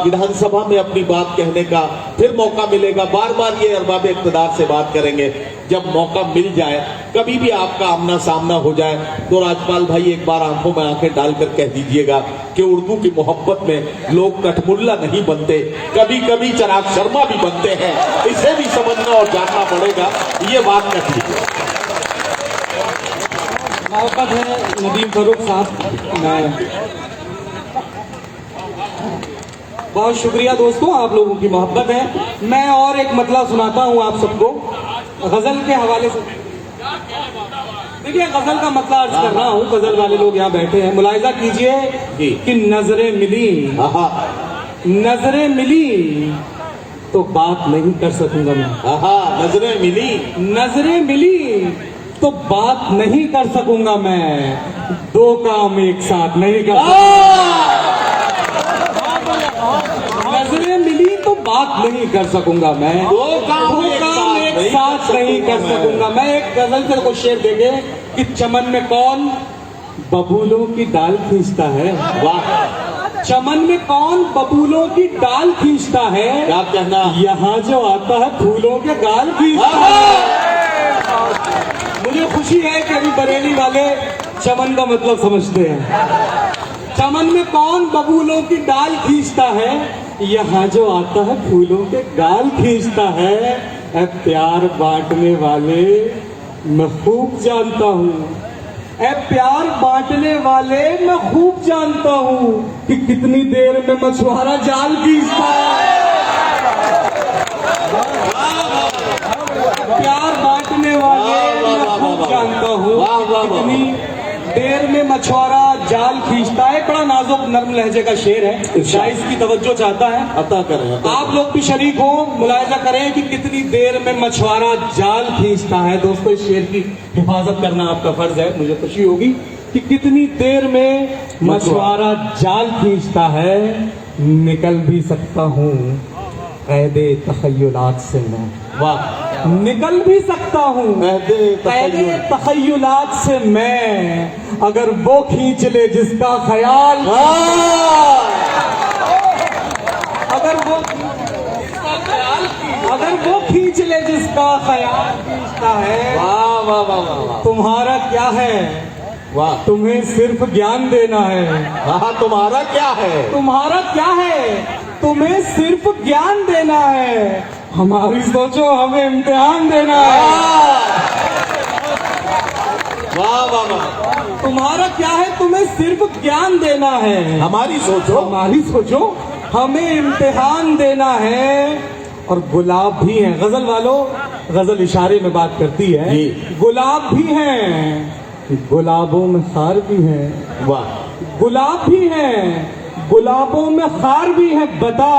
विधानसभा में अपनी बात कहने का फिर मौका मिलेगा, बार बार ये अरबाब इक़्तिदार से बात करेंगे। जब मौका मिल जाए, कभी भी आपका आमना सामना हो जाए, तो राजपाल भाई एक बार आंखों में आंखें डालकर कह दीजिएगा कि उर्दू की मोहब्बत में लोग कठमुल्ला नहीं बनते, कभी कभी चिराग शर्मा भी बनते हैं। इसे भी समझना और जानना पड़ेगा, ये बात कह दीजिए। मोहब्बत है नदीम फरूक साहब, मैं बहुत शुक्रिया दोस्तों, आप लोगों की मोहब्बत है। मैं और एक मतला सुनाता हूँ आप सबको गजल के हवाले से। देखिए गजल का मतला अर्ज कर रहा हूँ, गजल वाले लोग यहाँ बैठे हैं, मुलाहिजा कीजिए कि नजरें मिली, नजरें मिली तो बात नहीं कर सकूंगा मैं। नजरें मिली, नजरें मिली तो बात नहीं कर सकूंगा मैं, दो काम एक साथ नहीं कर सकूंगा। नजरें मिली तो बात नहीं कर सकूंगा मैं, दो काम एक साथ नहीं कर सकूंगा मैं। एक गजल से को शेर देंगे कि चमन में कौन बबूलों की डाल खींचता है, वाह, चमन में कौन बबूलों की डाल खींचता है, क्या कहना, यहाँ जो आता है फूलों के गाल खींचता है। मुझे खुशी है कि अभी बरेली वाले चमन का मतलब समझते हैं। चमन में कौन बबूलों की डाल खींचता है, यहाँ जो आता है फूलों के गाल खींचता है। ऐ प्यार बांटने वाले मैं खूब जानता हूँ, ऐ प्यार बांटने वाले मैं खूब जानता हूँ कि कितनी देर में मछुआरा जाल खींचता है। प्यार बांटने वाले मैं खूब जानता हूँ कितनी देर में मछुआरा जाल खींचता है। बड़ा नाजुक नर्म लहजे का शेर है, शायद की तवज्जो चाहता है, अता करें। आप लोग भी शरीक हो, मुलाहिजा करें कि कितनी देर में मछुआरा जाल खींचता है। दोस्तों इस शेर की हिफाजत करना आपका फर्ज है, मुझे खुशी होगी कि कितनी देर में मछुआरा जाल खींचता है। निकल भी सकता हूँ कैदे तखय्युलात से मैं, वाह, निकल भी सकता हूँ कैदे तखय्युलात से मैं, अगर वो खींच ले जिसका ख्याल, अगर वो खींच ले जिसका ख्याल खींचता है। वाह वाह वाह वाह, तुम्हारा क्या है, वाह, तुम्हें सिर्फ ज्ञान देना है। हाँ, तुम्हारा क्या है, तुम्हारा क्या है, तुम्हें सिर्फ ज्ञान देना है। हमारी सोचो हमें इम्तिहान देना है। वाह वाह वाह, तुम्हारा क्या है, तुम्हें सिर्फ ज्ञान देना है। हमारी सोचो, हमारी सोचो हमें इम्तिहान देना है। और गुलाब भी हैं, गजल वालों, गजल इशारे में बात करती है। गुलाब भी हैं, गुलाबों में खार भी है। वाह, गुलाब भी हैं, गुलाबों में खार भी है। बता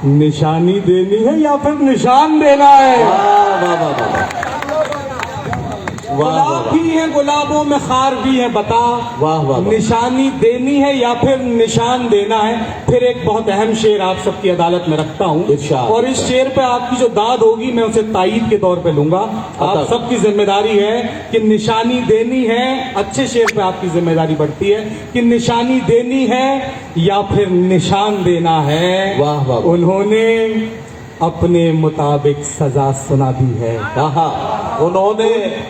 निशानी देनी है या फिर निशान देना है। वाह वाह वाह, गुलाब भी है, गुलाबों में खार भी है। बता वाह वाह, निशानी देनी है या फिर निशान देना है। फिर एक बहुत अहम शेर आप सबकी अदालत में रखता हूँ, इरशाद। और इस शेर पे आपकी जो दाद होगी मैं उसे तायीद के तौर पे लूंगा। आप सबकी जिम्मेदारी है कि निशानी देनी है। अच्छे शेर पे आपकी जिम्मेदारी बढ़ती है कि निशानी देनी है या फिर निशान देना है। वाह वाह, उन्होंने अपने मुताबिक सजा सुना दी है। कहा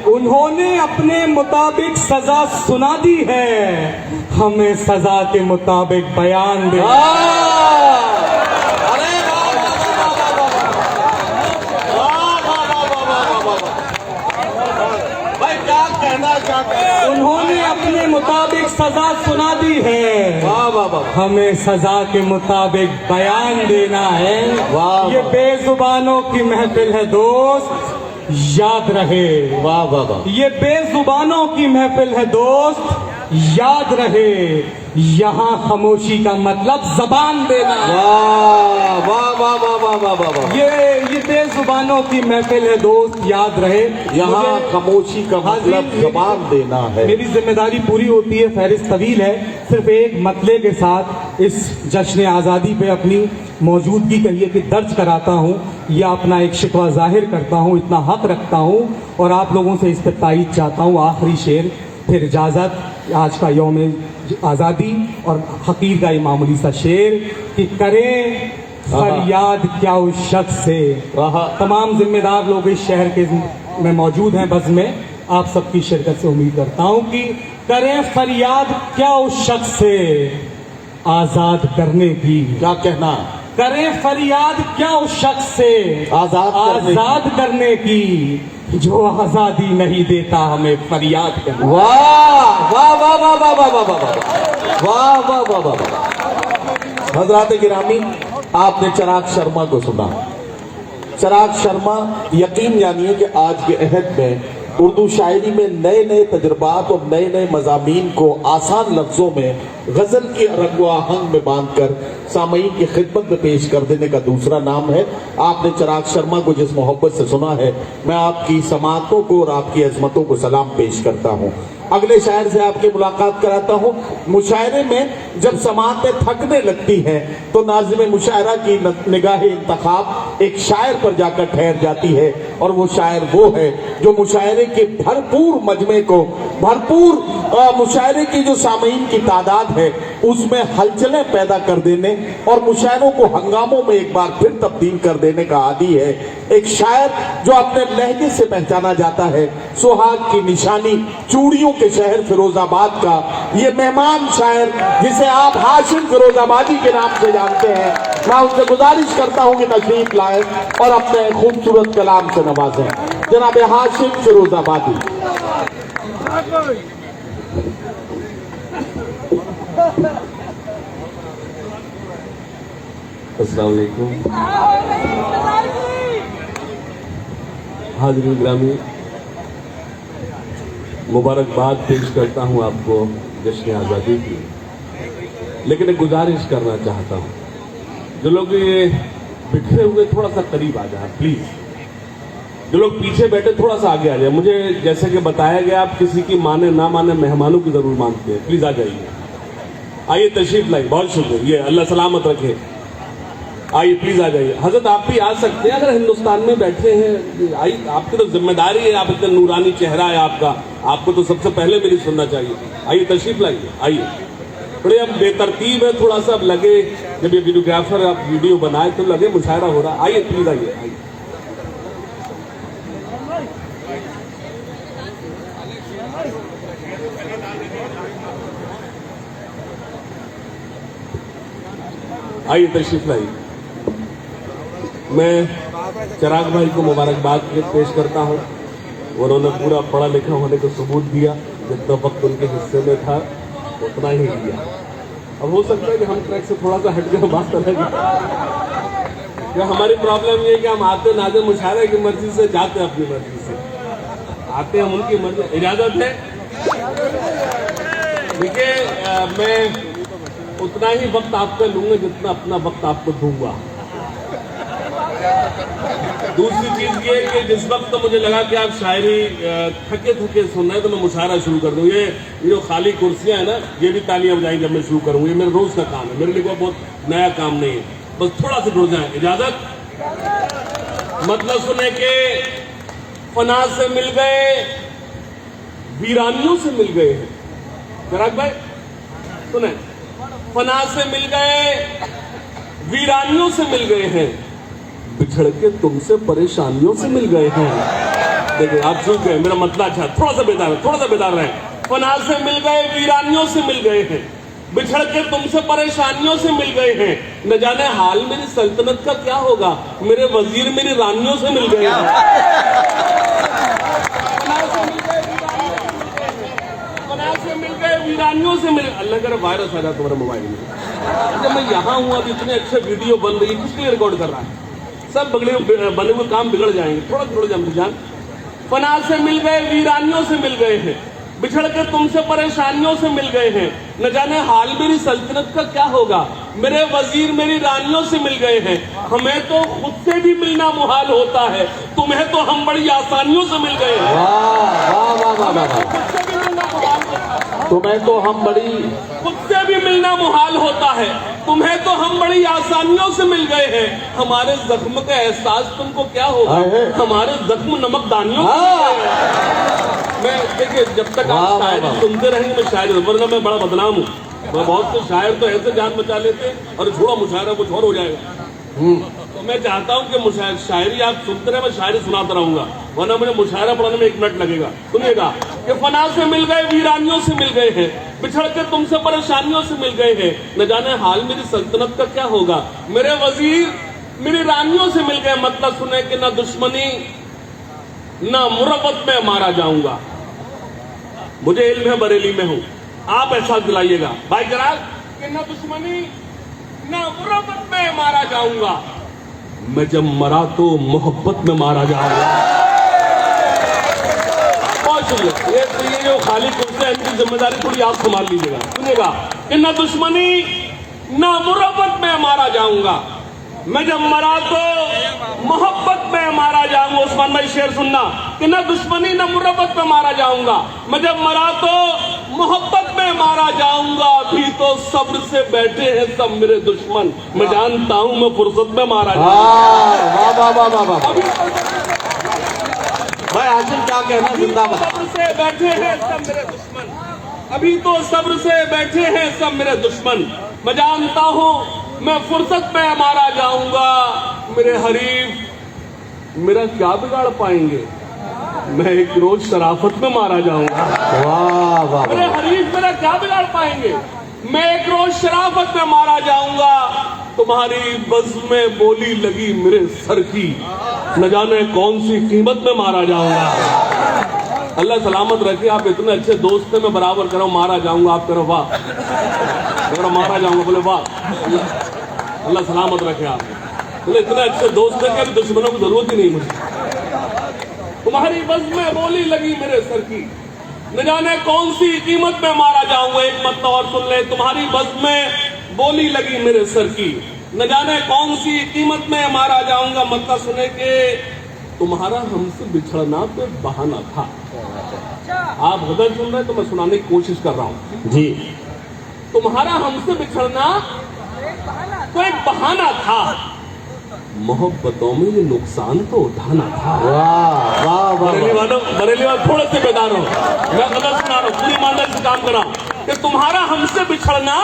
उन्होंने अपने मुताबिक सजा सुना दी है, हमें सजा के मुताबिक बयान दे। उन्होंने अपने मुताबिक सजा सुना दी है, वाह वाह वाह, हमें सजा के मुताबिक बयान देना है। वाह, ये बेजुबानों की महफिल है दोस्त, याद रहे। वाह वाह वाह, ये बेजुबानों की महफिल है दोस्त, याद रहे। यहाँ खामोशी का मतलब जबान देना है। वाह वाह वाह वाह वाह वाह वाह वाह, ये बेजुबानों की महफिल है दोस्त, याद रहे। यहाँ मुझे- खामोशी का मतलब जबान देना है। मेरी जिम्मेदारी पूरी होती है, फहरिस्त तवील है। सिर्फ एक मतले के साथ इस जश्न आज़ादी पे अपनी मौजूदगी कहिए कि दर्ज कराता हूँ या अपना एक शिकवा जाहिर करता हूँ, इतना हक रखता हूँ और आप लोगों से इस पर तायीद चाहता हूँ। आखिरी शेर, फिर इजाज़त। आज का यौम आज़ादी और हकीर का ये मामूली सा शेर कि करें फरियाद क्या उस शख्स से। तमाम जिम्मेदार लोग इस शहर के में मौजूद हैं बज़ में, आप सबकी शिरकत से उम्मीद करता हूं कि करें फरियाद क्या उस शख्स से आजाद करने की। क्या कहना? करें फरियाद क्या उस शख्स से आजाद करने की जो आजादी नहीं देता हमें फरियाद करने। वाह वाह वाह वाह वाह वाह वाह वाह वाह वाह वाह वाह वाह। हजरात गिरामी, आपने चिराग शर्मा को सुना। चिराग शर्मा, यकीन जानिए कि आज के अहद में उर्दू शायरी में नए नए तजुर्बात और नए नए मज़ामीन को आसान लफ्जों में गजल के रंगो आहंग में बांधकर सामईन की खिदमत में पेश कर देने का दूसरा नाम है। आपने चिराग शर्मा को जिस मोहब्बत से सुना है, मैं आपकी समातों को और आपकी अजमतों को सलाम पेश करता हूँ। अगले शायर से आपकी मुलाकात कराता हूँ। मुशायरे में जब समातें थकने लगती हैं तो नाज़िम मुशायरा की निगाह इंतखाब एक शायर पर जाकर ठहर जाती है, और वो शायर वो है जो मुशायरे के भरपूर मजमे को, भरपूर मुशायरे की जो सामईन की तादाद है उसमें हलचलें पैदा कर देने और मुशायरों को हंगामों में एक बार फिर तब्दील कर देने का आदी है। एक शायर जो अपने लहजे से पहचाना जाता है, सुहाग की निशानी, चूड़ियों के शहर फिरोजाबाद का ये मेहमान शायर जिसे आप हाशिम फिरोजाबादी के नाम से जानते हैं, मैं उनसे गुजारिश करता हूं कि तशरीफ लाए और अपने खूबसूरत कलाम से नवाजें। जनाब हाशिम फिरोजाबादी। अस्सलाम वालेकुम। हाज़िरीन ग्रामी, मुबारकबाद पेश करता हूं आपको जश्न आज़ादी की, लेकिन एक गुजारिश करना चाहता हूं, जो लोग ये बिखरे हुए थोड़ा सा करीब आ जाए प्लीज। जो लोग पीछे बैठे थोड़ा सा आगे आ जाए। मुझे जैसे कि बताया गया, आप किसी की माने ना माने मेहमानों की जरूर मानते हैं। प्लीज आ जाइए, आइए तशरीफ लाइए। बहुत शुक्रिया, ये अल्लाह सलामत रखे। आइए प्लीज आ जाइए। हजरत आप भी आ सकते हैं अगर हिंदुस्तान में बैठे हैं। आइए, आपकी तो जिम्मेदारी है, आप इतना नूरानी चेहरा है आपका, आपको तो सबसे पहले मेरी सुनना चाहिए। आइए तशरीफ लाइए, आइए। थोड़े अब बेतरतीब है, थोड़ा सा अब लगे, जब ये वीडियोग्राफर आप वीडियो बनाए तो लगे मुशायरा हो रहा। आइए प्लीज आइए, आइए। आइए तशरीफ लाइए। मैं चिराग भाई को मुबारकबाद पेश करता हूँ। उन्होंने पूरा पढ़ा लिखा होने का सबूत दिया, जितना वक्त उनके हिस्से में था उतना ही दिया। अब हो सकता है कि हम ट्रैक से थोड़ा सा हट गए, बात करेंगे। हमारी प्रॉब्लम ये है कि हम आते नाज़िम मुशायरा की मर्जी से, जाते अपनी मर्जी से, आते हम उनकी मर्जी। इजाजत है? देखिए, मैं उतना ही वक्त आपका लूंगा जितना अपना वक्त आपको दूंगा। दूसरी चीज ये कि जिस वक्त तो मुझे लगा कि आप शायरी थके थके सुन रहे हैं तो मैं मुशायरा शुरू कर दूं। ये जो खाली कुर्सियां हैं ना, ये भी तालियां बजाएं जब मैं शुरू करूंगा। ये मेरा रोज का काम है, मेरे लिए कोई बहुत नया काम नहीं है। बस थोड़ा सा जुड़ जाए। इजाजत? मतलब सुने के फना से मिल गए, वीरानियों से मिल गए हैं। चिराग भाई सुने, फना से मिल गए, वीरानियों से मिल गए हैं, बिछड़ के तुमसे परेशानियों से मिल गए हैं। देखिए आप चूक गए, मेरा मतलब अच्छा, थोड़ा सा बेदार रहे। फना से मिल गए, वीरानियों से मिल गए हैं, बिछड़ के तुमसे परेशानियों से मिल गए हैं। न जाने हाल मेरी सल्तनत का क्या होगा, मेरे वजीर मेरी रानियों से मिल गए हैं। वीरानियों से मिल, अल्लाह करे वायरस आ जाए तुम्हारे मोबाइल में। जब मैं यहाँ हूँ, अब इतने अच्छे वीडियो बन रही है, किसके लिए रिकॉर्ड कर रहा है? सब बने हुए काम बिगड़ जाएंगे। थोड़ा जान। फना से मिल गए, वीरानियों से मिल गए हैं, बिछड़ के तुमसे परेशानियों से मिल गए हैं। न जाने हाल मेरी सल्तनत का क्या होगा, मेरे वजीर मेरी रानियों से मिल गए हैं। हमें तो खुद से भी मिलना मुहाल होता है, तुम्हें तो हम बड़ी आसानियों से मिल गए हैं। तुम्हें तो हम बड़ी, खुद से भी मिलना मुहाल होता है, तुम्हें तो हम बड़ी आसानियों से मिल गए हैं। हमारे जख्म का एहसास तुमको क्या होगा, हमारे जख्म नमकदानियों मैं देखिए, जब तक आप शायरी सुनते रहेंगे मैं शायरी, वरना मैं बड़ा बदनाम हूँ। मैं बहुत से शायर तो ऐसे जान बचा लेते हैं और छोड़ा मुशायरा कुछ और हो जाएगा। मैं चाहता हूं कि शायरी आप सुनते रहे, मैं शायरी सुनाता रहूंगा, वरना मुझे मुशायरा पढ़ने में 1 मिनट लगेगा। सुनिएगा कि फना से मिल गए, वीरानियों से मिल गए हैं, बिछड़ के तुमसे परेशानियों से मिल गए हैं, न जाने हाल मेरी सल्तनत का क्या होगा। मेरे वजीर मेरी रानियों से मिल गए, मतलब सुने कि न दुश्मनी न मुरब्बत में मारा जाऊंगा। मुझे इल्म है बरेली में हूं, आप एहसास दिलाइएगा भाई जरा कि न दुश्मनी न मुरब्बत में मारा जाऊंगा, मैं जब मरा तो मोहब्बत में मारा जाऊंगा। बहुत शुक्रिया। ये जो खाली कुर्सी है इनकी जिम्मेदारी थोड़ी आप संभाल लीजिएगा। सुनिएगा कि न दुश्मनी न मुरब्बत में मारा जाऊंगा, मैं जब मरा तो मोहब्बत में मारा जाऊंगा। उस्मान भाई शेर सुनना कि न दुश्मनी न मुरब्बत में मारा जाऊंगा, मैं जब मरा तो मोहब्बत में मारा जाऊंगा। अभी तो सब्र से बैठे हैं सब मेरे दुश्मन, मैं जानता हूं मैं फुर्सत में मारा जाऊंगा। भाई हाशिम क्या कहना, जिंदाबाद। सब्र से बैठे हैं सब मेरे दुश्मन, अभी तो सब्र से बैठे हैं सब मेरे दुश्मन, मैं जानता हूं मैं फुर्सत में मारा जाऊंगा। मेरे हरीफ मेरा क्या बिगाड़ पाएंगे, मैं एक रोज शराफत में मारा जाऊंगा। वाह वाह। मेरे हरीफ मेरा क्या बिगाड़ पाएंगे, मैं एक रोज शराफत में मारा जाऊंगा। तुम्हारी बज़्म में बोली लगी मेरे सर की, न जाने कौन सी कीमत में मारा जाऊंगा। अल्लाह सलामत रखे। आप इतने अच्छे दोस्त थे, मैं बराबर करो मारा जाऊंगा, आप करो वाह, करो मारा जाऊंगा, बोले वाह। अल्लाह सलामत रखे। आप बोले इतने अच्छे दोस्त थे कि दुश्मनों की जरूरत ही नहीं मुझे। तुम्हारी बज़्म में बोली लगी मेरे सर की, न जाने कौन सी कीमत में मारा जाऊंगा। एक मतलब और सुन ले, तुम्हारी बज़्म में बोली लगी मेरे सर की, न जाने कौन सी कीमत में मारा जाऊंगा। मतलब सुने के तुम्हारा हमसे बिछड़ना तो एक बहाना था। आप गजल सुन रहे तो मैं सुनाने की कोशिश कर रहा हूं जी। तुम्हारा हमसे बिछड़ना तो एक बहाना था, मोहब्बतों में ये नुकसान तो उठाना था। वाह वाह वाह। बरेली वालों थोड़े से बेदार हो, मैं गजल सुना रहा हूं, पूरी ईमानदारी से काम कर रहा हूं कि तुम्हारा हमसे बिछड़ना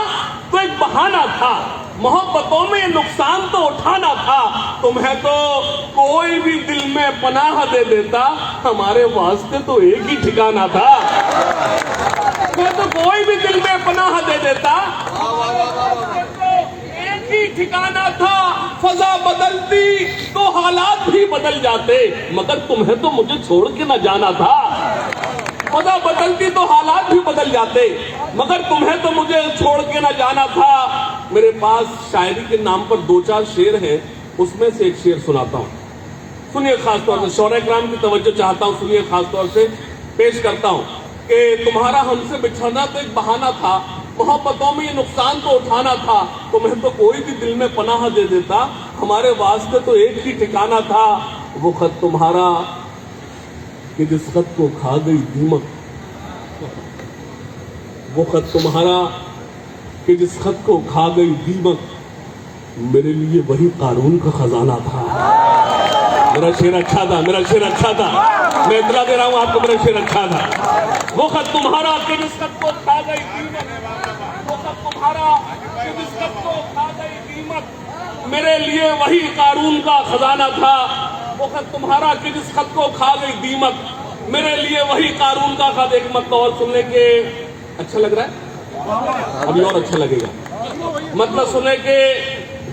तो एक बहाना था, मोहब्बतों में ये नुकसान तो उठाना था। तुम्हें तो कोई भी दिल में पनाह दे देता, हमारे वास्ते तो एक ही ठिकाना था। तुम्हें तो कोई भी दिल में पनाह दे देता, एक ही ठिकाना था। फजा बदलती तो हालात भी बदल जाते, मगर तुम्हें तो मुझे छोड़ के न जाना था। फजा बदलती तो हालात भी बदल जाते, मगर तुम्हें तो मुझे छोड़ के न जाना था। मेरे पास शायरी के नाम पर 2-4 शेर हैं, उसमें से एक शेर सुनाता हूं, सुनिए। खासतौर से शौरे कराम की तवज्जो चाहता हूं, सुनिए। खासतौर से पेश करता हूं कि तुम्हारा हमसे बिछड़ना तो एक बहाना था, मोहब्बतों में ये नुकसान तो उठाना था। तुम्हें तो कोई भी दिल में पनाह दे देता, हमारे वास्ते तो एक ही ठिकाना था। वो खत तुम्हारा कि जिस खत को खा गई दीमक, वो खत तुम्हारा कि जिस खत को खा गई दीमक, मेरे लिए वही कानून का खजाना था। मेरा शेर अच्छा था, मेरा शेर अच्छा था, मैं इतना दे रहा हूं आपको, मेरा शेर अच्छा था। वो खत तुम्हारा कि जिस खत को खा गई दीमक, वो खत तुम्हारा कि जिस खत को खा गई दीमक, मेरे लिए वही कानून का खजाना था। वो खत तुम्हारा कि जिस खत को खा गई दीमक, मेरे लिए वही कानून का खत। एक मतलब और सुनने के अच्छा लग रहा है, अभी और अच्छा लगेगा। मतलब सुने के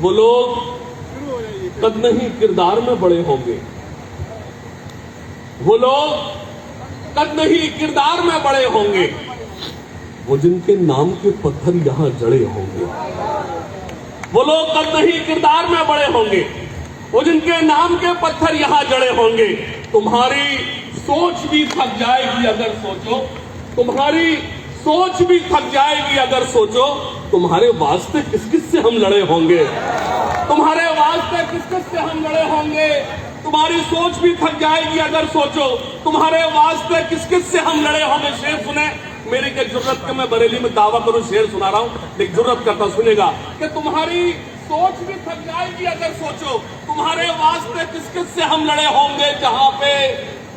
वो लोग कद नहीं किरदार में बड़े होंगे, वो लोग कद नहीं किरदार में बड़े होंगे, वो जिनके नाम के पत्थर यहां जड़े होंगे। वो लोग कद नहीं किरदार में बड़े होंगे, वो जिनके नाम के पत्थर यहां जड़े होंगे। तुम्हारी सोच भी थक जाएगी अगर सोचो, तुम्हारी सोच भी थक जाएगी अगर सोचो, तुम्हारे वास्ते किस किस से हम लड़े होंगे, तुम्हारे वास्ते किस किस से हम लड़े होंगे। तुम्हारी सोच भी थक जाएगी अगर सोचो, तुम्हारे वास्ते किस किस से हम लड़े होंगे। शेर सुने मेरी के जुर्रत के, मैं बरेली में दावा करूं शेर सुना रहा हूं, एक जुर्रत करता सुनेगा कि तुम्हारी सोच भी थक जाएगी अगर सोचो, तुम्हारे वास्ते किस किस से हम लड़े होंगे। जहां पे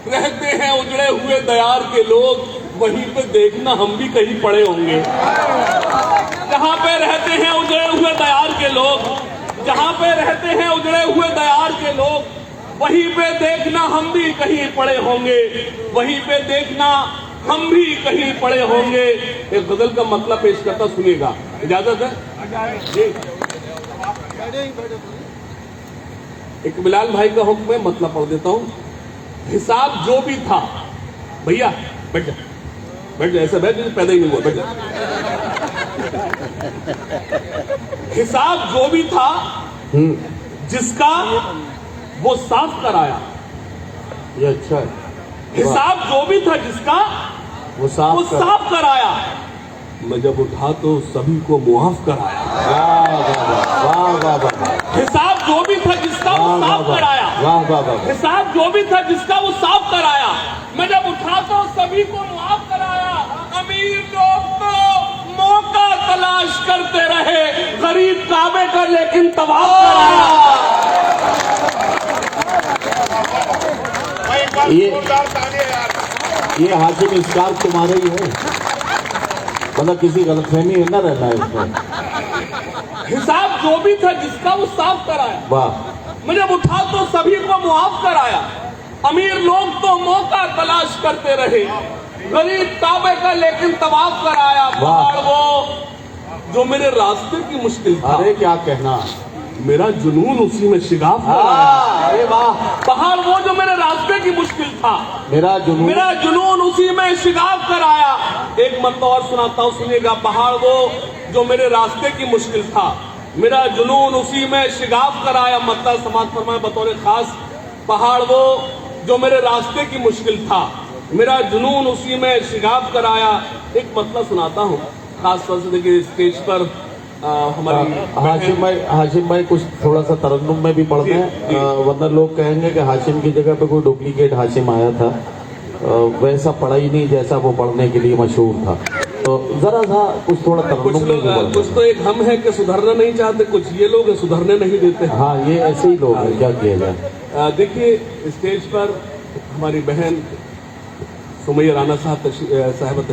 रहते हैं उजड़े हुए दयार के लोग, वहीं पे देखना हम भी कहीं पड़े होंगे। जहां पे रहते हैं उजड़े हुए दयार के लोग, जहां पे रहते हैं उजड़े हुए दयार के लोग, वहीं पे देखना हम भी कहीं पड़े होंगे, वहीं पे देखना हम भी कहीं पड़े होंगे। एक गजल का मतलब पेश करता, सुनिएगा, इजाजत है जी। एक बिलाल भाई का हुक्म है, मतलब पढ़ देता हूं। हिसाब जो भी था, भैया बैठ जा, बैठ जा, ऐसा बैठ जा, पैदा ही नहीं हुआ, बैठ जा। हिसाब जो भी था जिसका वो साफ कराया, ये अच्छा है। हिसाब जो भी था जिसका वो वो साफ कराया, मैं जब उठा तो सभी को मुआफ कराया। वाह वाह वाह वाह वाह, हिसाब जो भी था जिसका वो साफ कराया, वाह वाह वाह, हिसाब जो भी था जिसका वो साफ कराया, मैं जब उठा तो सभी को मुआफ कराया। अमीर लोग तो मौका तलाश करते रहे, गरीब काबे का लेकिन तवाफ कराया। ये हाशिम स्कार्फ तुम्हारे ही है, मतलब किसी गलतफहमी है ना रहना है इसमें। हिसाब जो भी था जिसका वो साफ कराया, वाह, मैं जब उठा तो सभी को मुआफ कराया। अमीर लोग तो मौका तलाश करते रहे, गरीब काबे का लेकिन तवाफ कराया। पहाड़ वो जो मेरे रास्ते की मुश्किल था, अरे क्या कहना, मेरा जुनून उसी में शिगाफ कराया। अरे वाह, पहाड़ वो जो मेरे रास्ते की मुश्किल था, मेरा जुनून उसी में शिगाफ कराया। एक मतलब और सुनाता हूँ, सुनिएगा। पहाड़ वो जो मेरे रास्ते की मुश्किल था, मेरा जुनून उसी में शिगाफ कराया। मतलब समाज फरमाए बतौर खास, पहाड़ वो जो मेरे रास्ते की मुश्किल था, मेरा जुनून उसी में शिगाफ कराया। एक मतलब सुनाता हूँ खास तौर से, देखिए स्टेज पर हमारी हाशिम भाई कुछ थोड़ा सा तरन्नुम में भी पढ़ते हैं, वरना लोग कहेंगे कि हाशिम की जगह पे कोई डुप्लीकेट हाशिम आया था। वैसा पढ़ा ही नहीं जैसा वो पढ़ने के लिए मशहूर था, तो जरा सा कुछ थोड़ा कुछ तरन्नुम में भी लोग, कुछ तो एक हम है कि सुधरना नहीं चाहते, कुछ ये लोग सुधरने नहीं देते। हाँ, ये ऐसे ही लोग हैं, क्या किया जाए। देखिए स्टेज पर हमारी बहन सुमैया राना साहब साहब